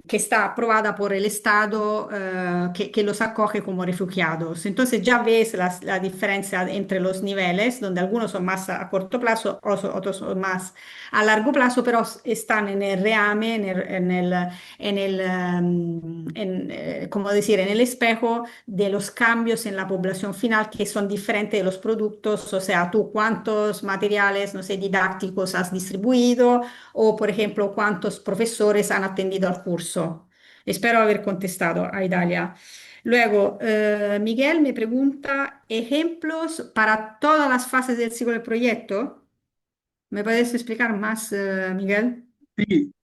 que está aprobada por el Estado que los acoge como refugiados. Entonces ya ves la diferencia entre los niveles, donde algunos son más a corto plazo, otros son más a largo plazo, pero están en el reame, como decir, en el espejo de los cambios en la población final que son diferentes de los productos, o sea, tú cuántos materiales, no sé, didácticos has distribuido o, por ejemplo, cuántos profesores han atendido al curso. Espero haber contestado a Idalia. Luego, Miguel me pregunta ejemplos para todas las fases del ciclo del proyecto. ¿Me puedes explicar más, Miguel? Sí,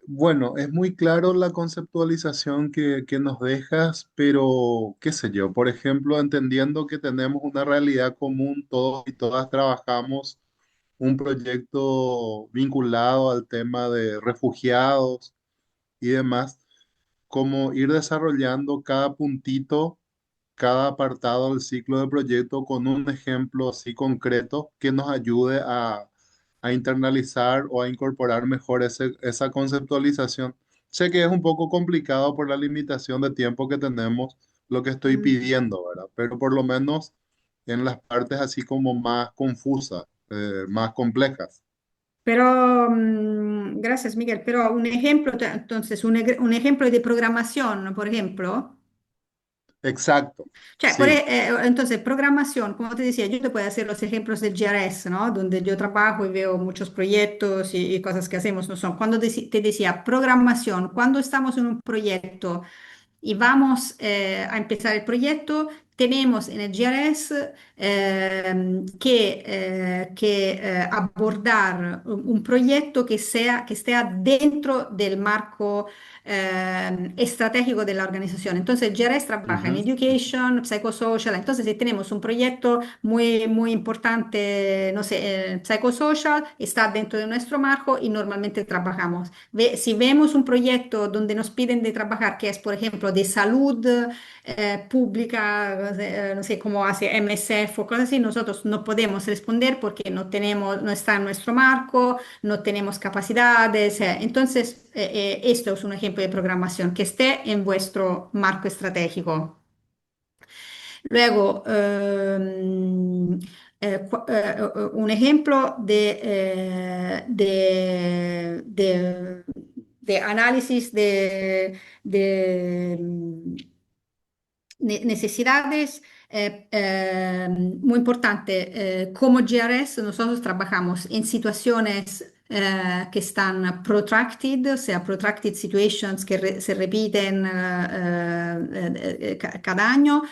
bueno, es muy claro la conceptualización que nos dejas, pero qué sé yo, por ejemplo, entendiendo que tenemos una realidad común, todos y todas trabajamos un proyecto vinculado al tema de refugiados y demás, como ir desarrollando cada puntito, cada apartado del ciclo de proyecto con un ejemplo así concreto que nos ayude a internalizar o a incorporar mejor esa conceptualización. Sé que es un poco complicado por la limitación de tiempo que tenemos lo que estoy Mm. pidiendo, ¿verdad? Pero por lo menos en las partes así como más confusas, más complejas. Pero, gracias, Miguel. Pero un ejemplo, entonces, un ejemplo de programación, por ejemplo. Exacto, Cioè, sí. entonces, programación, como te decía, yo te puedo hacer los ejemplos de GRS, ¿no? Donde yo trabajo y veo muchos proyectos y cosas que hacemos, no son. Cuando te decía programación, cuando estamos en un proyecto y vamos a empezar el proyecto, tenemos en el GRS que abordar un proyecto que esté dentro del marco estratégico de la organización. Entonces, GRS trabaja en Ujú, education, psychosocial. Entonces, si tenemos un proyecto muy importante, no sé, psychosocial, está dentro de nuestro marco y normalmente trabajamos. Si vemos un proyecto donde nos piden de trabajar, que es, por ejemplo, de salud pública, no sé cómo hace MSF o cosas así, nosotros no podemos responder porque no tenemos, no está en nuestro marco, no tenemos capacidades. Entonces, esto es un ejemplo de programación que esté en vuestro marco estratégico. Luego, un ejemplo de análisis de necesidades. Muy importante, como GRS nosotros trabajamos en situaciones que están protracted, o sea, protracted situations que se repiten cada año,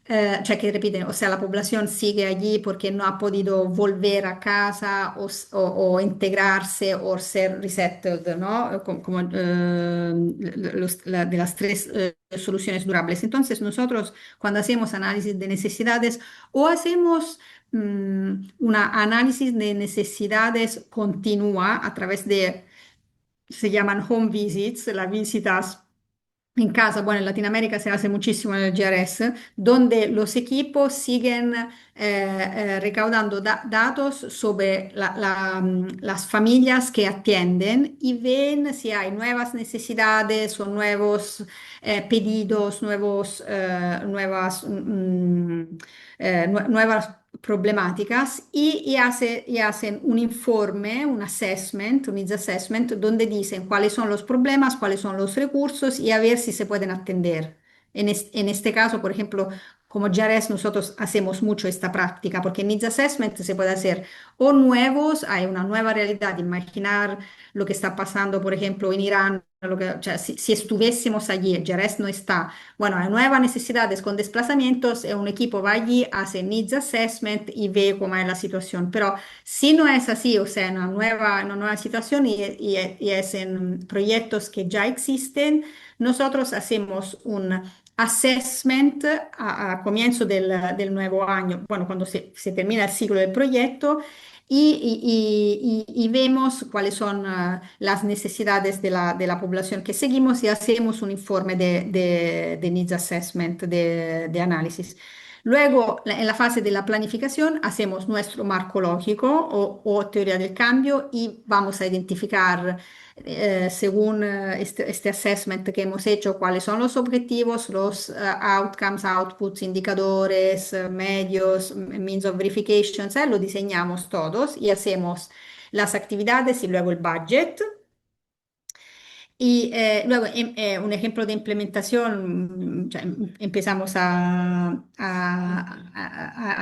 cioè que repiten, o sea, la población sigue allí porque no ha podido volver a casa o integrarse o ser resettled, ¿no? Como, de las tres soluciones durables. Entonces, nosotros cuando hacemos análisis de necesidades o hacemos una análisis de necesidades continua a través de, se llaman home visits, las visitas en casa, bueno, en Latinoamérica se hace muchísimo en el GRS, donde los equipos siguen recaudando datos sobre las familias que atienden y ven si hay nuevas necesidades o nuevos pedidos, nuevas problemáticas y hacen un informe, un assessment, un needs assessment, donde dicen cuáles son los problemas, cuáles son los recursos y a ver si se pueden atender. En este caso, por ejemplo, como JRS, nosotros hacemos mucho esta práctica, porque en Needs Assessment se puede hacer o nuevos, hay una nueva realidad, imaginar lo que está pasando, por ejemplo, en Irán, cioè, si estuviésemos allí, el JRS no está. Bueno, hay nuevas necesidades con desplazamientos, un equipo va allí, hace Needs Assessment y ve cómo es la situación. Pero si no es así, o sea, una nueva situación y es en proyectos que ya existen, nosotros hacemos un assessment a comienzo del nuevo año, bueno, cuando se termina el ciclo del proyecto y vemos cuáles son las necesidades de la población que seguimos y hacemos un informe de needs assessment, de análisis. Luego, en la fase de la planificación, hacemos nuestro marco lógico o teoría del cambio y vamos a identificar, según este assessment que hemos hecho, cuáles son los objetivos, los outcomes, outputs, indicadores, medios, means of verification, lo diseñamos todos y hacemos las actividades y luego el budget. Y luego, un ejemplo de implementación, ya empezamos a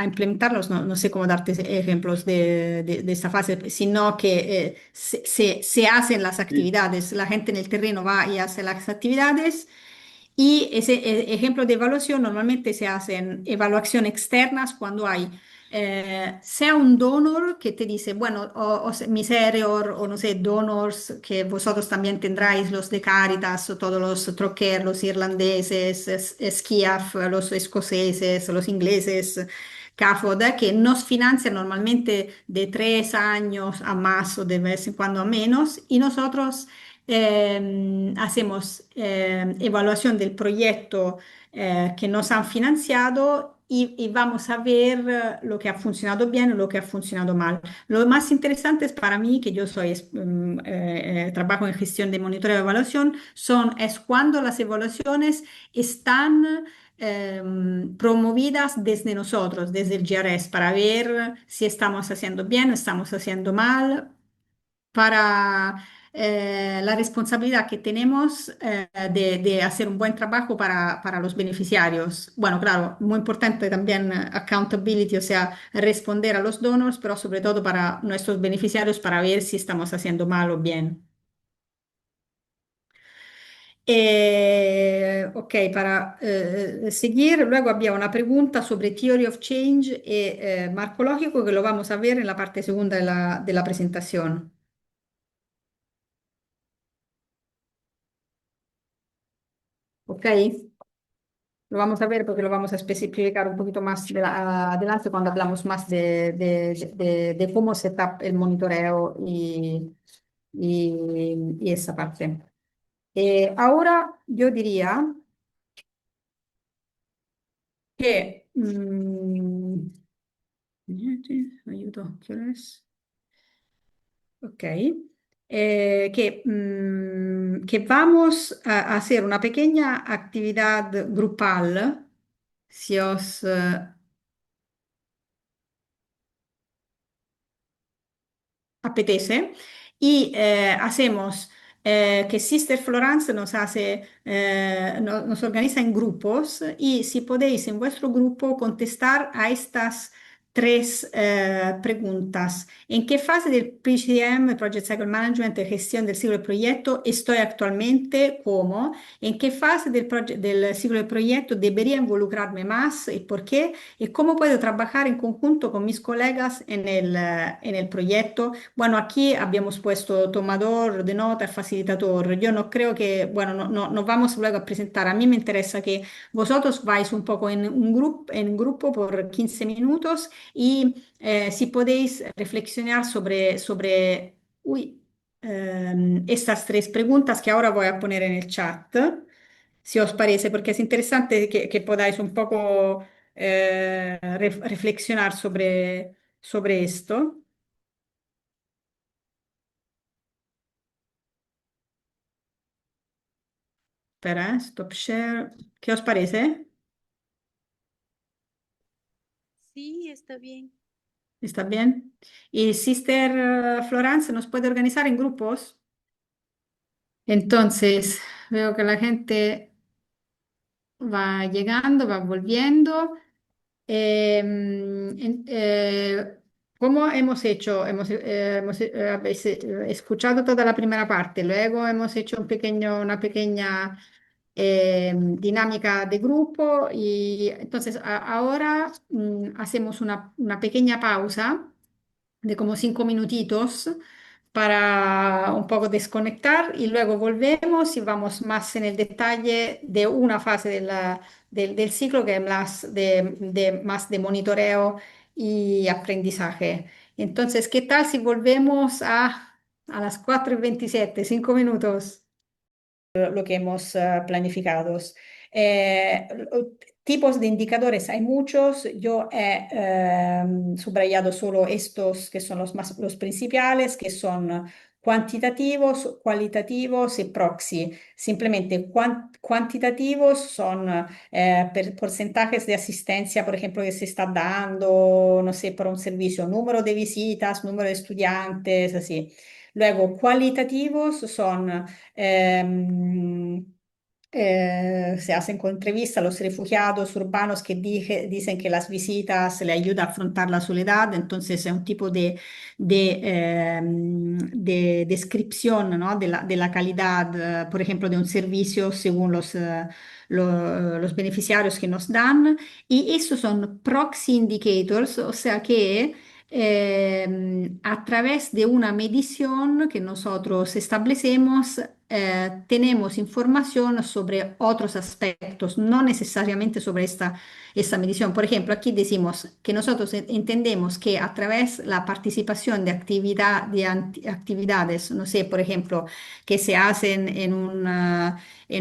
implementarlos, no, no sé cómo darte ejemplos de esta fase, sino que se hacen las Sí, actividades, la gente en el terreno va y hace las actividades. Y ese ejemplo de evaluación normalmente se hacen evaluaciones externas cuando hay, sea un donor que te dice, bueno, mis error o no sé, donors que vosotros también tendráis, los de Caritas, o todos los Troquer, los irlandeses, Skiaf, los escoceses, los ingleses, CAFOD, que nos financian normalmente de 3 años a más o de vez en cuando a menos, y nosotros hacemos evaluación del proyecto que nos han financiado y vamos a ver lo que ha funcionado bien o lo que ha funcionado mal. Lo más interesante es para mí, que yo soy, trabajo en gestión de monitoreo y evaluación, es cuando las evaluaciones están promovidas desde nosotros, desde el GRS, para ver si estamos haciendo bien o estamos haciendo mal, para la responsabilidad que tenemos de hacer un buen trabajo para los beneficiarios. Bueno, claro, muy importante también accountability, o sea, responder a los donors, pero sobre todo para nuestros beneficiarios, para ver si estamos haciendo mal o bien. Ok, para seguir, luego había una pregunta sobre Theory of Change y marco lógico que lo vamos a ver en la parte segunda de la presentación. Ok. Lo vamos a ver porque lo vamos a especificar un poquito más adelante cuando hablamos más de cómo setup el monitoreo y esa parte. Ahora yo diría que... ayudo, ¿qué hora es? Ok. Que vamos a hacer una pequeña actividad grupal, si os apetece, y hacemos que Sister Florence nos organiza en grupos y si podéis en vuestro grupo contestar a estas tres preguntas. ¿En qué fase del PCM, Project Cycle Management, de gestión del ciclo de proyecto, estoy actualmente? ¿Cómo? ¿En qué fase del ciclo de proyecto debería involucrarme más y por qué? ¿Y cómo puedo trabajar en conjunto con mis colegas en el proyecto? Bueno, aquí habíamos puesto tomador de nota, facilitador. Yo no creo que, bueno, no vamos luego a presentar. A mí me interesa que vosotros vais un poco en grupo por 15 minutos y si podéis reflexionar sobre estas tres preguntas que ahora voy a poner en el chat, si os parece, porque es interesante que podáis un poco reflexionar sobre esto. Espera, stop share. ¿Qué os parece? Sí, está bien. ¿Está bien? Y Sister Florence nos puede organizar en grupos. Entonces, veo que la gente va llegando, va volviendo. ¿Cómo hemos hecho? Habéis escuchado toda la primera parte, luego hemos hecho una pequeña dinámica de grupo y entonces ahora hacemos una pequeña pausa de como 5 minutitos para un poco desconectar y luego volvemos y vamos más en el detalle de una fase del ciclo que es más de monitoreo y aprendizaje. Entonces, ¿qué tal si volvemos a las 4:27, 5 minutos? Lo que hemos planificado. Eh, Tipos de indicadores hay muchos. Yo he subrayado solo estos que son los principales, que son cuantitativos, cualitativos y proxy. Simplemente cuantitativos son porcentajes de asistencia, por ejemplo, que se está dando, no sé, por un servicio, número de visitas, número de estudiantes, así. Luego, cualitativos son, se hacen con entrevista a los refugiados urbanos que dicen que las visitas le ayudan a afrontar la soledad, entonces es un tipo de descripción, ¿no? de la calidad, por ejemplo, de un servicio según los beneficiarios que nos dan. Y estos son proxy indicators, o sea que a través de una medición que nosotros establecemos, tenemos información sobre otros aspectos, no necesariamente sobre esta medición. Por ejemplo, aquí decimos que nosotros entendemos que a través de la participación de actividades, no sé, por ejemplo, que se hacen en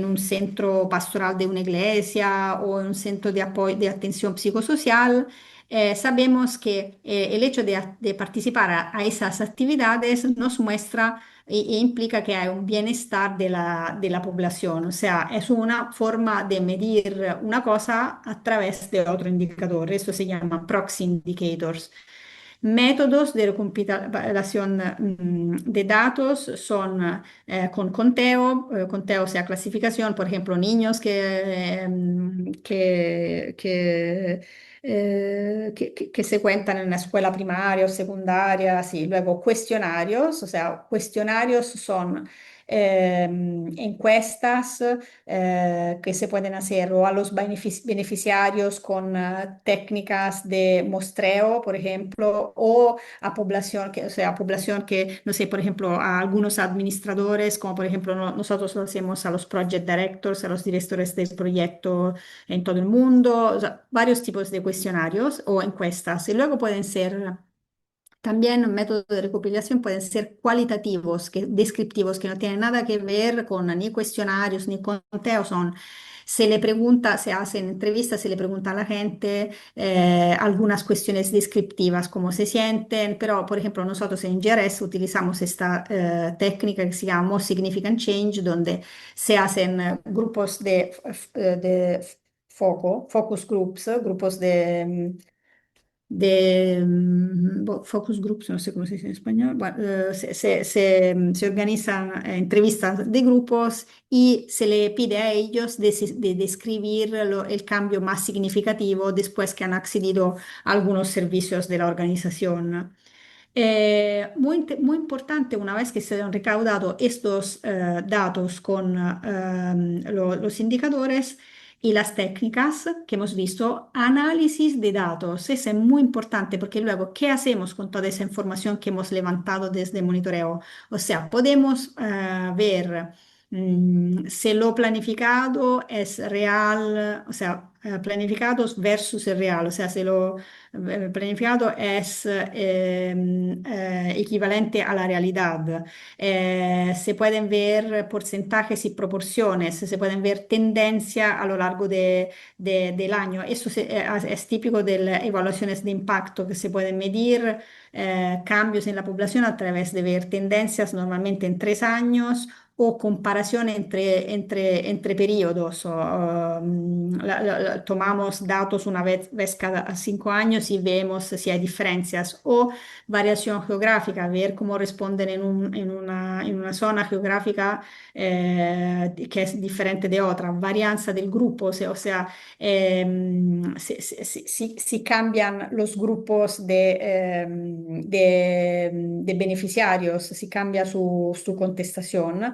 un centro pastoral de una iglesia o en un centro de apoyo, de atención psicosocial, sabemos que el hecho de participar a esas actividades nos muestra e implica que hay un bienestar de la población. O sea, es una forma de medir una cosa a través de otro indicador. Esto se llama proxy indicators. Métodos de recompilación de datos son con conteo, conteo sea clasificación, por ejemplo, niños que se cuentan en la escuela primaria o secundaria, sí. Luego cuestionarios, o sea, cuestionarios son encuestas que se pueden hacer o a los beneficiarios con técnicas de muestreo, por ejemplo, o a población que, o sea, a población que, no sé, por ejemplo, a algunos administradores, como por ejemplo nosotros lo hacemos a los project directors, a los directores del proyecto en todo el mundo, o sea, varios tipos de cuestionarios o encuestas. Y luego pueden ser también un método de recopilación, pueden ser cualitativos, descriptivos, que no tienen nada que ver con ni cuestionarios ni conteos, son, se le pregunta, se hacen entrevistas, se le pregunta a la gente algunas cuestiones descriptivas, cómo se sienten, pero por ejemplo nosotros en GRS utilizamos esta técnica que se llama More Significant Change, donde se hacen grupos de foco, focus groups, grupos focus groups, no sé cómo se dice en español. Bueno, se organizan entrevistas de grupos y se le pide a ellos de describir el cambio más significativo después que han accedido a algunos servicios de la organización. Muy importante, una vez que se han recaudado estos datos con los indicadores y las técnicas que hemos visto, análisis de datos. Eso es muy importante porque luego, ¿qué hacemos con toda esa información que hemos levantado desde el monitoreo? O sea, podemos ver si lo planificado es real, o sea, planificados versus el real, o sea, si lo planificado es equivalente a la realidad. Se pueden ver porcentajes y proporciones, se pueden ver tendencias a lo largo del año. Eso es típico de las evaluaciones de impacto que se pueden medir cambios en la población a través de ver tendencias normalmente en 3 años o comparación entre periodos. Tomamos datos una vez cada 5 años y vemos si hay diferencias o variación geográfica, ver cómo responden en una zona geográfica que es diferente de otra, varianza del grupo, o sea, si cambian los grupos de beneficiarios, si cambia su contestación.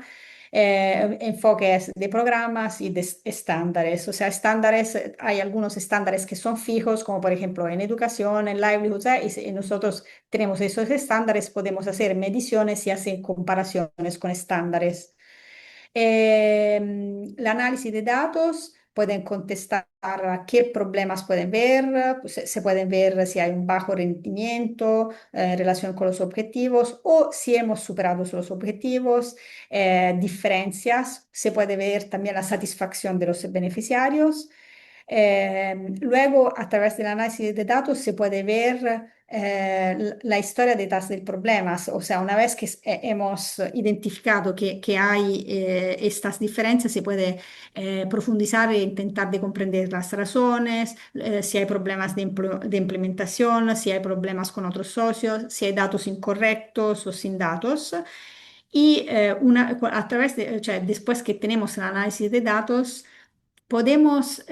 Enfoques de programas y de estándares. O sea, estándares, hay algunos estándares que son fijos, como por ejemplo en educación, en livelihoods, y si nosotros tenemos esos estándares, podemos hacer mediciones y hacer comparaciones con estándares. El análisis de datos pueden contestar a qué problemas pueden ver, pues, se pueden ver si hay un bajo rendimiento en relación con los objetivos o si hemos superado los objetivos, diferencias, se puede ver también la satisfacción de los beneficiarios. Luego, a través del análisis de datos se puede ver la historia detrás del problema. O sea, una vez que hemos identificado que hay estas diferencias, se puede profundizar e intentar de comprender las razones, si hay problemas de implementación, si hay problemas con otros socios, si hay datos incorrectos o sin datos. Y a través de, cioè, después que tenemos el análisis de datos, podemos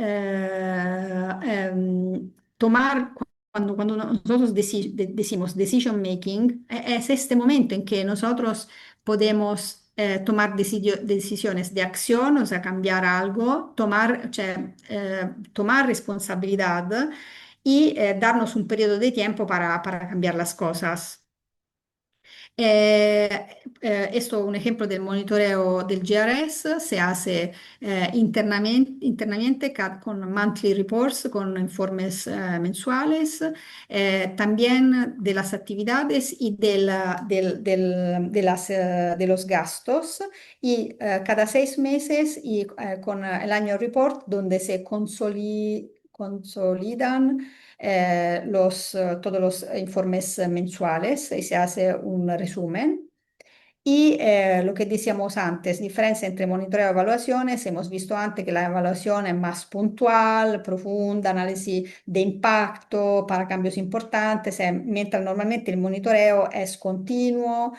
tomar, cuando nosotros decimos decision making, es este momento en que nosotros podemos tomar decisiones de acción, o sea, cambiar algo, tomar responsabilidad y darnos un periodo de tiempo para cambiar las cosas. Eh, Esto es un ejemplo del monitoreo del GRS, se hace internamente con monthly reports, con informes mensuales, también de las actividades y de los gastos, y cada 6 meses y con el año report donde se consolidan todos los informes mensuales y se hace un resumen. Y lo que decíamos antes, diferencia entre monitoreo y evaluaciones, hemos visto antes que la evaluación es más puntual, profunda, análisis de impacto para cambios importantes, mientras normalmente el monitoreo es continuo,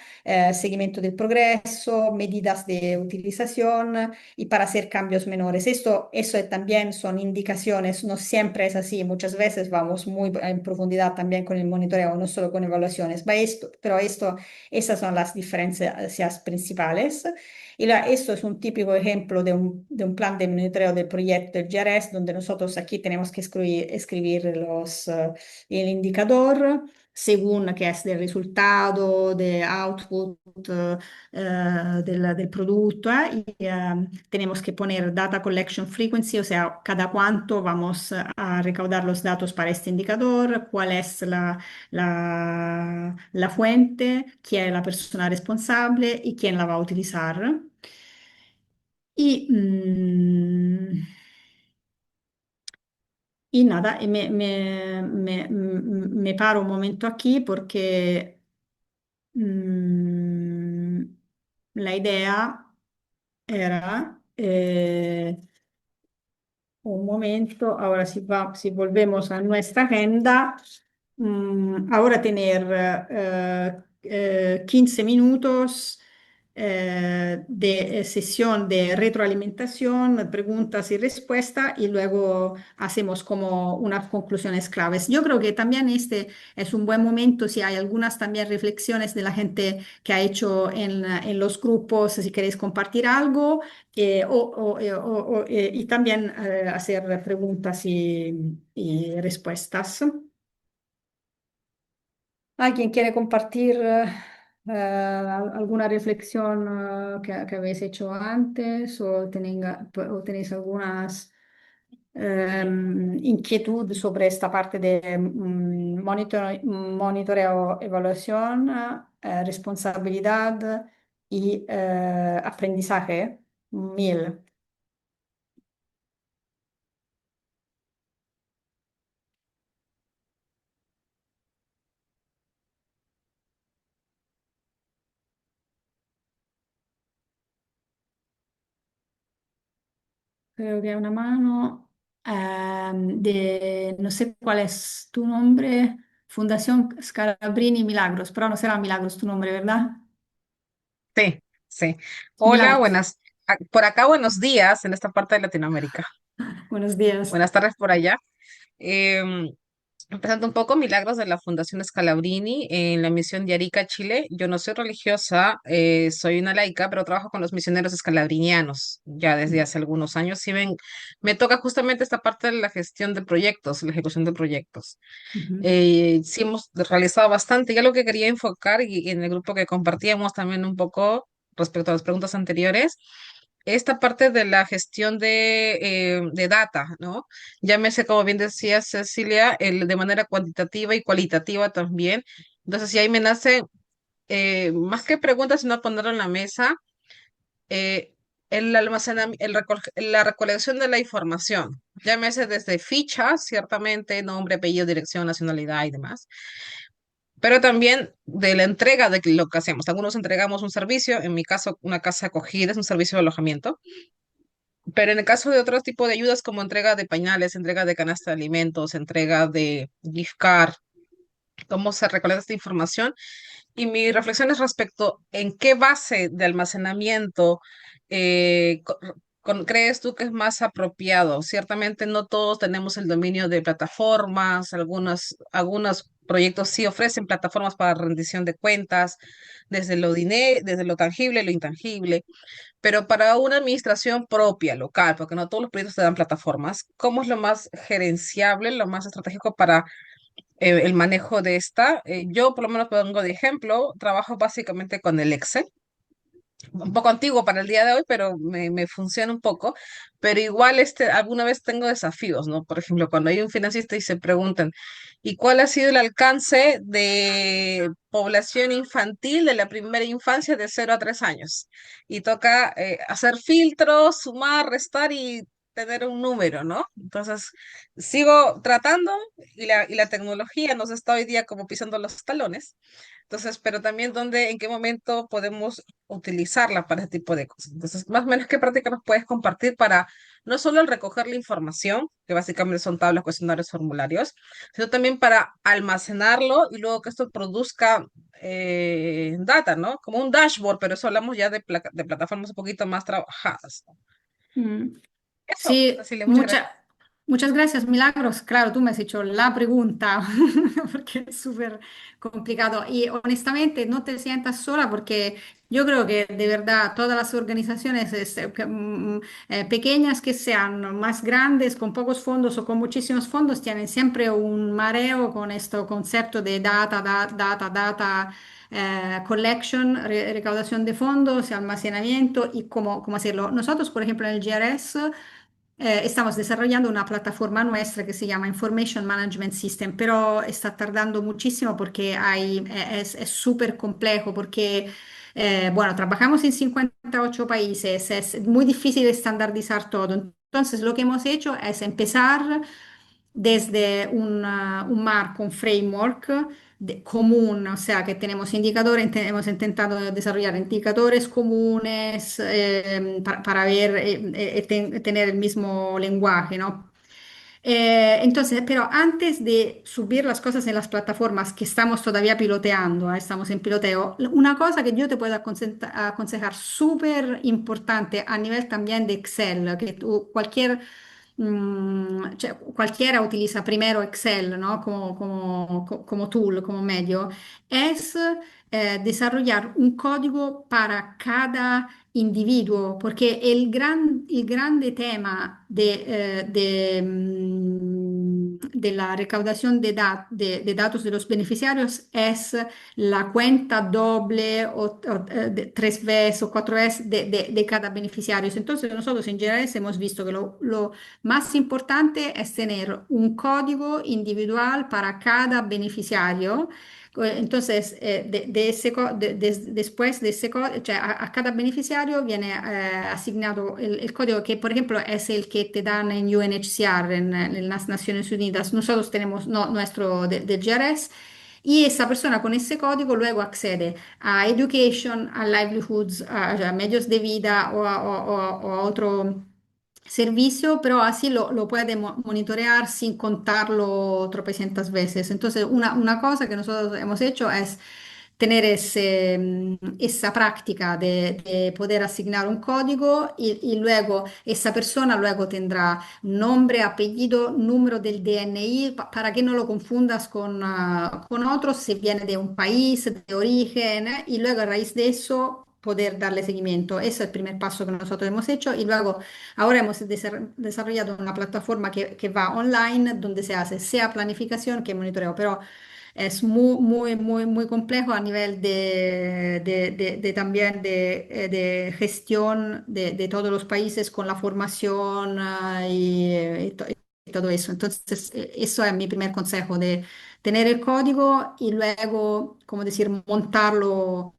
seguimiento del progreso, medidas de utilización y para hacer cambios menores. Eso también son indicaciones, no siempre es así, muchas veces vamos muy en profundidad también con el monitoreo, no solo con evaluaciones, pero esas son las diferencias principales. Y esto es un típico ejemplo de un plan de monitoreo del proyecto del GRS, donde nosotros aquí tenemos que escribir el indicador según qué es del resultado, de output del producto, y tenemos que poner data collection frequency, o sea, cada cuánto vamos a recaudar los datos para este indicador, cuál es la fuente, quién es la persona responsable y quién la va a utilizar. Y, y nada, me paro un momento aquí porque mm, la idea era, un momento, ahora si volvemos a nuestra agenda, ahora tener 15 minutos de sesión de retroalimentación, preguntas y respuestas, y luego hacemos como unas conclusiones claves. Yo creo que también este es un buen momento si hay algunas también reflexiones de la gente que ha hecho en los grupos, si queréis compartir algo, y también hacer preguntas y respuestas. ¿Alguien quiere compartir alguna reflexión que habéis hecho antes, o tenéis algunas inquietudes sobre esta parte de monitoreo, evaluación, responsabilidad y aprendizaje? Mil. Creo que hay una mano. No sé cuál es tu nombre. Fundación Scalabrini Milagros, pero no será Milagros tu nombre, ¿verdad? Sí, sí. Hola, Milagros. por acá buenos días en esta parte de Latinoamérica. Buenos días. Buenas tardes por allá. Em, Empezando un poco, Milagros de la Fundación Scalabrini en la misión de Arica, Chile. Yo no soy religiosa, soy una laica, pero trabajo con los misioneros escalabrinianos ya desde hace algunos años. Si ven, me toca justamente esta parte de la gestión de proyectos, la ejecución de proyectos. Ujú. Sí hemos realizado bastante. Ya lo que quería enfocar y en el grupo que compartíamos también un poco respecto a las preguntas anteriores, esta parte de la gestión de data, ¿no? Llámese, como bien decía Cecilia, de manera cuantitativa y cualitativa también. Entonces, si ahí me nace, más que preguntas, sino ponerlo en la mesa, eh, el la recolección de la información, llámese desde fichas, ciertamente, nombre, apellido, dirección, nacionalidad y demás, pero también de la entrega de lo que hacemos. Algunos entregamos un servicio, en mi caso, una casa acogida es un servicio de alojamiento, pero en el caso de otro tipo de ayudas como entrega de pañales, entrega de canasta de alimentos, entrega de gift card, cómo se recolecta esta información. Y mi reflexión es respecto en qué base de almacenamiento crees tú que es más apropiado. Ciertamente no todos tenemos el dominio de plataformas, algunos proyectos sí ofrecen plataformas para rendición de cuentas, desde lo tangible y lo intangible, pero para una administración propia, local, porque no todos los proyectos te dan plataformas, ¿cómo es lo más gerenciable, lo más estratégico para el manejo de esta? Yo por lo menos pongo de ejemplo, trabajo básicamente con el Excel, un poco antiguo para el día de hoy, pero me funciona un poco, pero igual alguna vez tengo desafíos, ¿no? Por ejemplo, cuando hay un financista y se preguntan, ¿y cuál ha sido el alcance de población infantil de la primera infancia de 0 a 3 años? Y toca hacer filtros, sumar, restar y tener un número, ¿no? Entonces, sigo tratando y la tecnología nos está hoy día como pisando los talones. Entonces, pero también en qué momento podemos utilizarla para ese tipo de cosas. Entonces, más o menos, ¿qué práctica nos puedes compartir para no solo el recoger la información, que básicamente son tablas, cuestionarios, formularios, sino también para almacenarlo y luego que esto produzca data, ¿no? Como un dashboard, pero eso hablamos ya de plataformas un poquito más trabajadas. Mm. Eso, Sí, Cecilia, muchas gracias. muchas gracias, Milagros. Claro, tú me has hecho la pregunta porque es súper complicado y honestamente no te sientas sola porque yo creo que de verdad todas las organizaciones pequeñas que sean más grandes, con pocos fondos o con muchísimos fondos, tienen siempre un mareo con este concepto de data. Collection, recaudación de fondos, almacenamiento y cómo hacerlo. Nosotros, por ejemplo, en el GRS estamos desarrollando una plataforma nuestra que se llama Information Management System, pero está tardando muchísimo porque es súper complejo, porque, bueno, trabajamos en 58 países, es muy difícil estandardizar todo. Entonces, lo que hemos hecho es empezar desde un marco, un framework común, o sea que tenemos indicadores, hemos intentado desarrollar indicadores comunes para ver, tener el mismo lenguaje, ¿no? Entonces, pero antes de subir las cosas en las plataformas que estamos todavía piloteando, estamos en piloteo, una cosa que yo te puedo aconsejar súper importante a nivel también de Excel, que cioè, cualquiera utiliza primero Excel, ¿no? Como tool, como medio, es desarrollar un código para cada individuo, porque el grande tema de la recaudación de datos de los beneficiarios es la cuenta doble o 3 veces o 4 veces de cada beneficiario. Entonces nosotros en general hemos visto que lo más importante es tener un código individual para cada beneficiario. Entonces, después de ese código, a cada beneficiario viene asignado el código que, por ejemplo, es el que te dan en UNHCR, en las Naciones Unidas. Nosotros tenemos nuestro de GRS. Y esa persona con ese código luego accede a education, a livelihoods, a medios de vida o a otro servicio, pero así lo puede monitorear sin contarlo tropecientas veces. Entonces, una cosa que nosotros hemos hecho es tener esa práctica de poder asignar un código y luego esa persona luego tendrá nombre, apellido, número del DNI para que no lo confundas con otros si viene de un país de origen y luego a raíz de eso poder darle seguimiento. Ese es el primer paso que nosotros hemos hecho y luego ahora hemos desarrollado una plataforma que va online donde se hace sea planificación que monitoreo, pero es muy complejo a nivel de también de gestión de todos los países con la formación y todo eso. Entonces, eso es mi primer consejo, de tener el código y luego, como decir, montarlo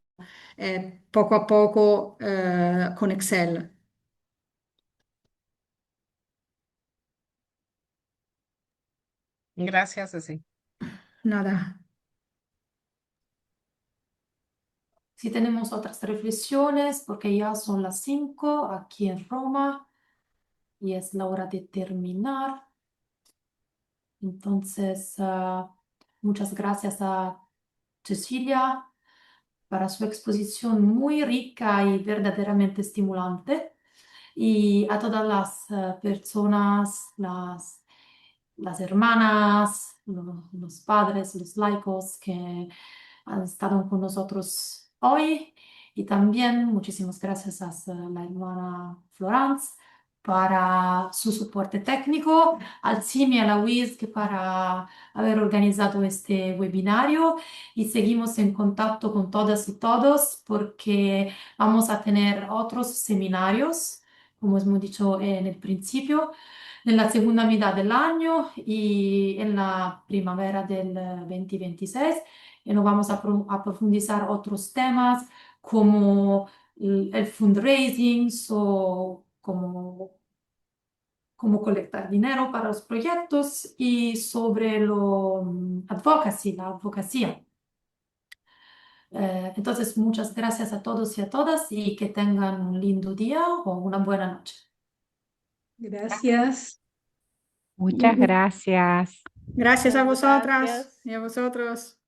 poco a poco con Excel. Gracias, Ceci. Nada. Si tenemos otras reflexiones, porque ya son las 5 aquí en Roma y es la hora de terminar. Entonces, muchas gracias a Cecilia para su exposición muy rica y verdaderamente estimulante. Y a todas las personas, las hermanas, los padres, los laicos que han estado con nosotros hoy. Y también muchísimas gracias a la hermana Florence para su soporte técnico, al CIMI y a la WISC para haber organizado este webinario y seguimos en contacto con todas y todos porque vamos a tener otros seminarios, como hemos dicho en el principio, en la segunda mitad del año y en la primavera del 2026 y nos vamos a profundizar otros temas como el fundraising o cómo colectar dinero para los proyectos y sobre la advocacia. Entonces, muchas gracias a todos y a todas y que tengan un lindo día o una buena noche. Gracias. Muchas gracias. Gracias a Muchas vosotras gracias. y a vosotros.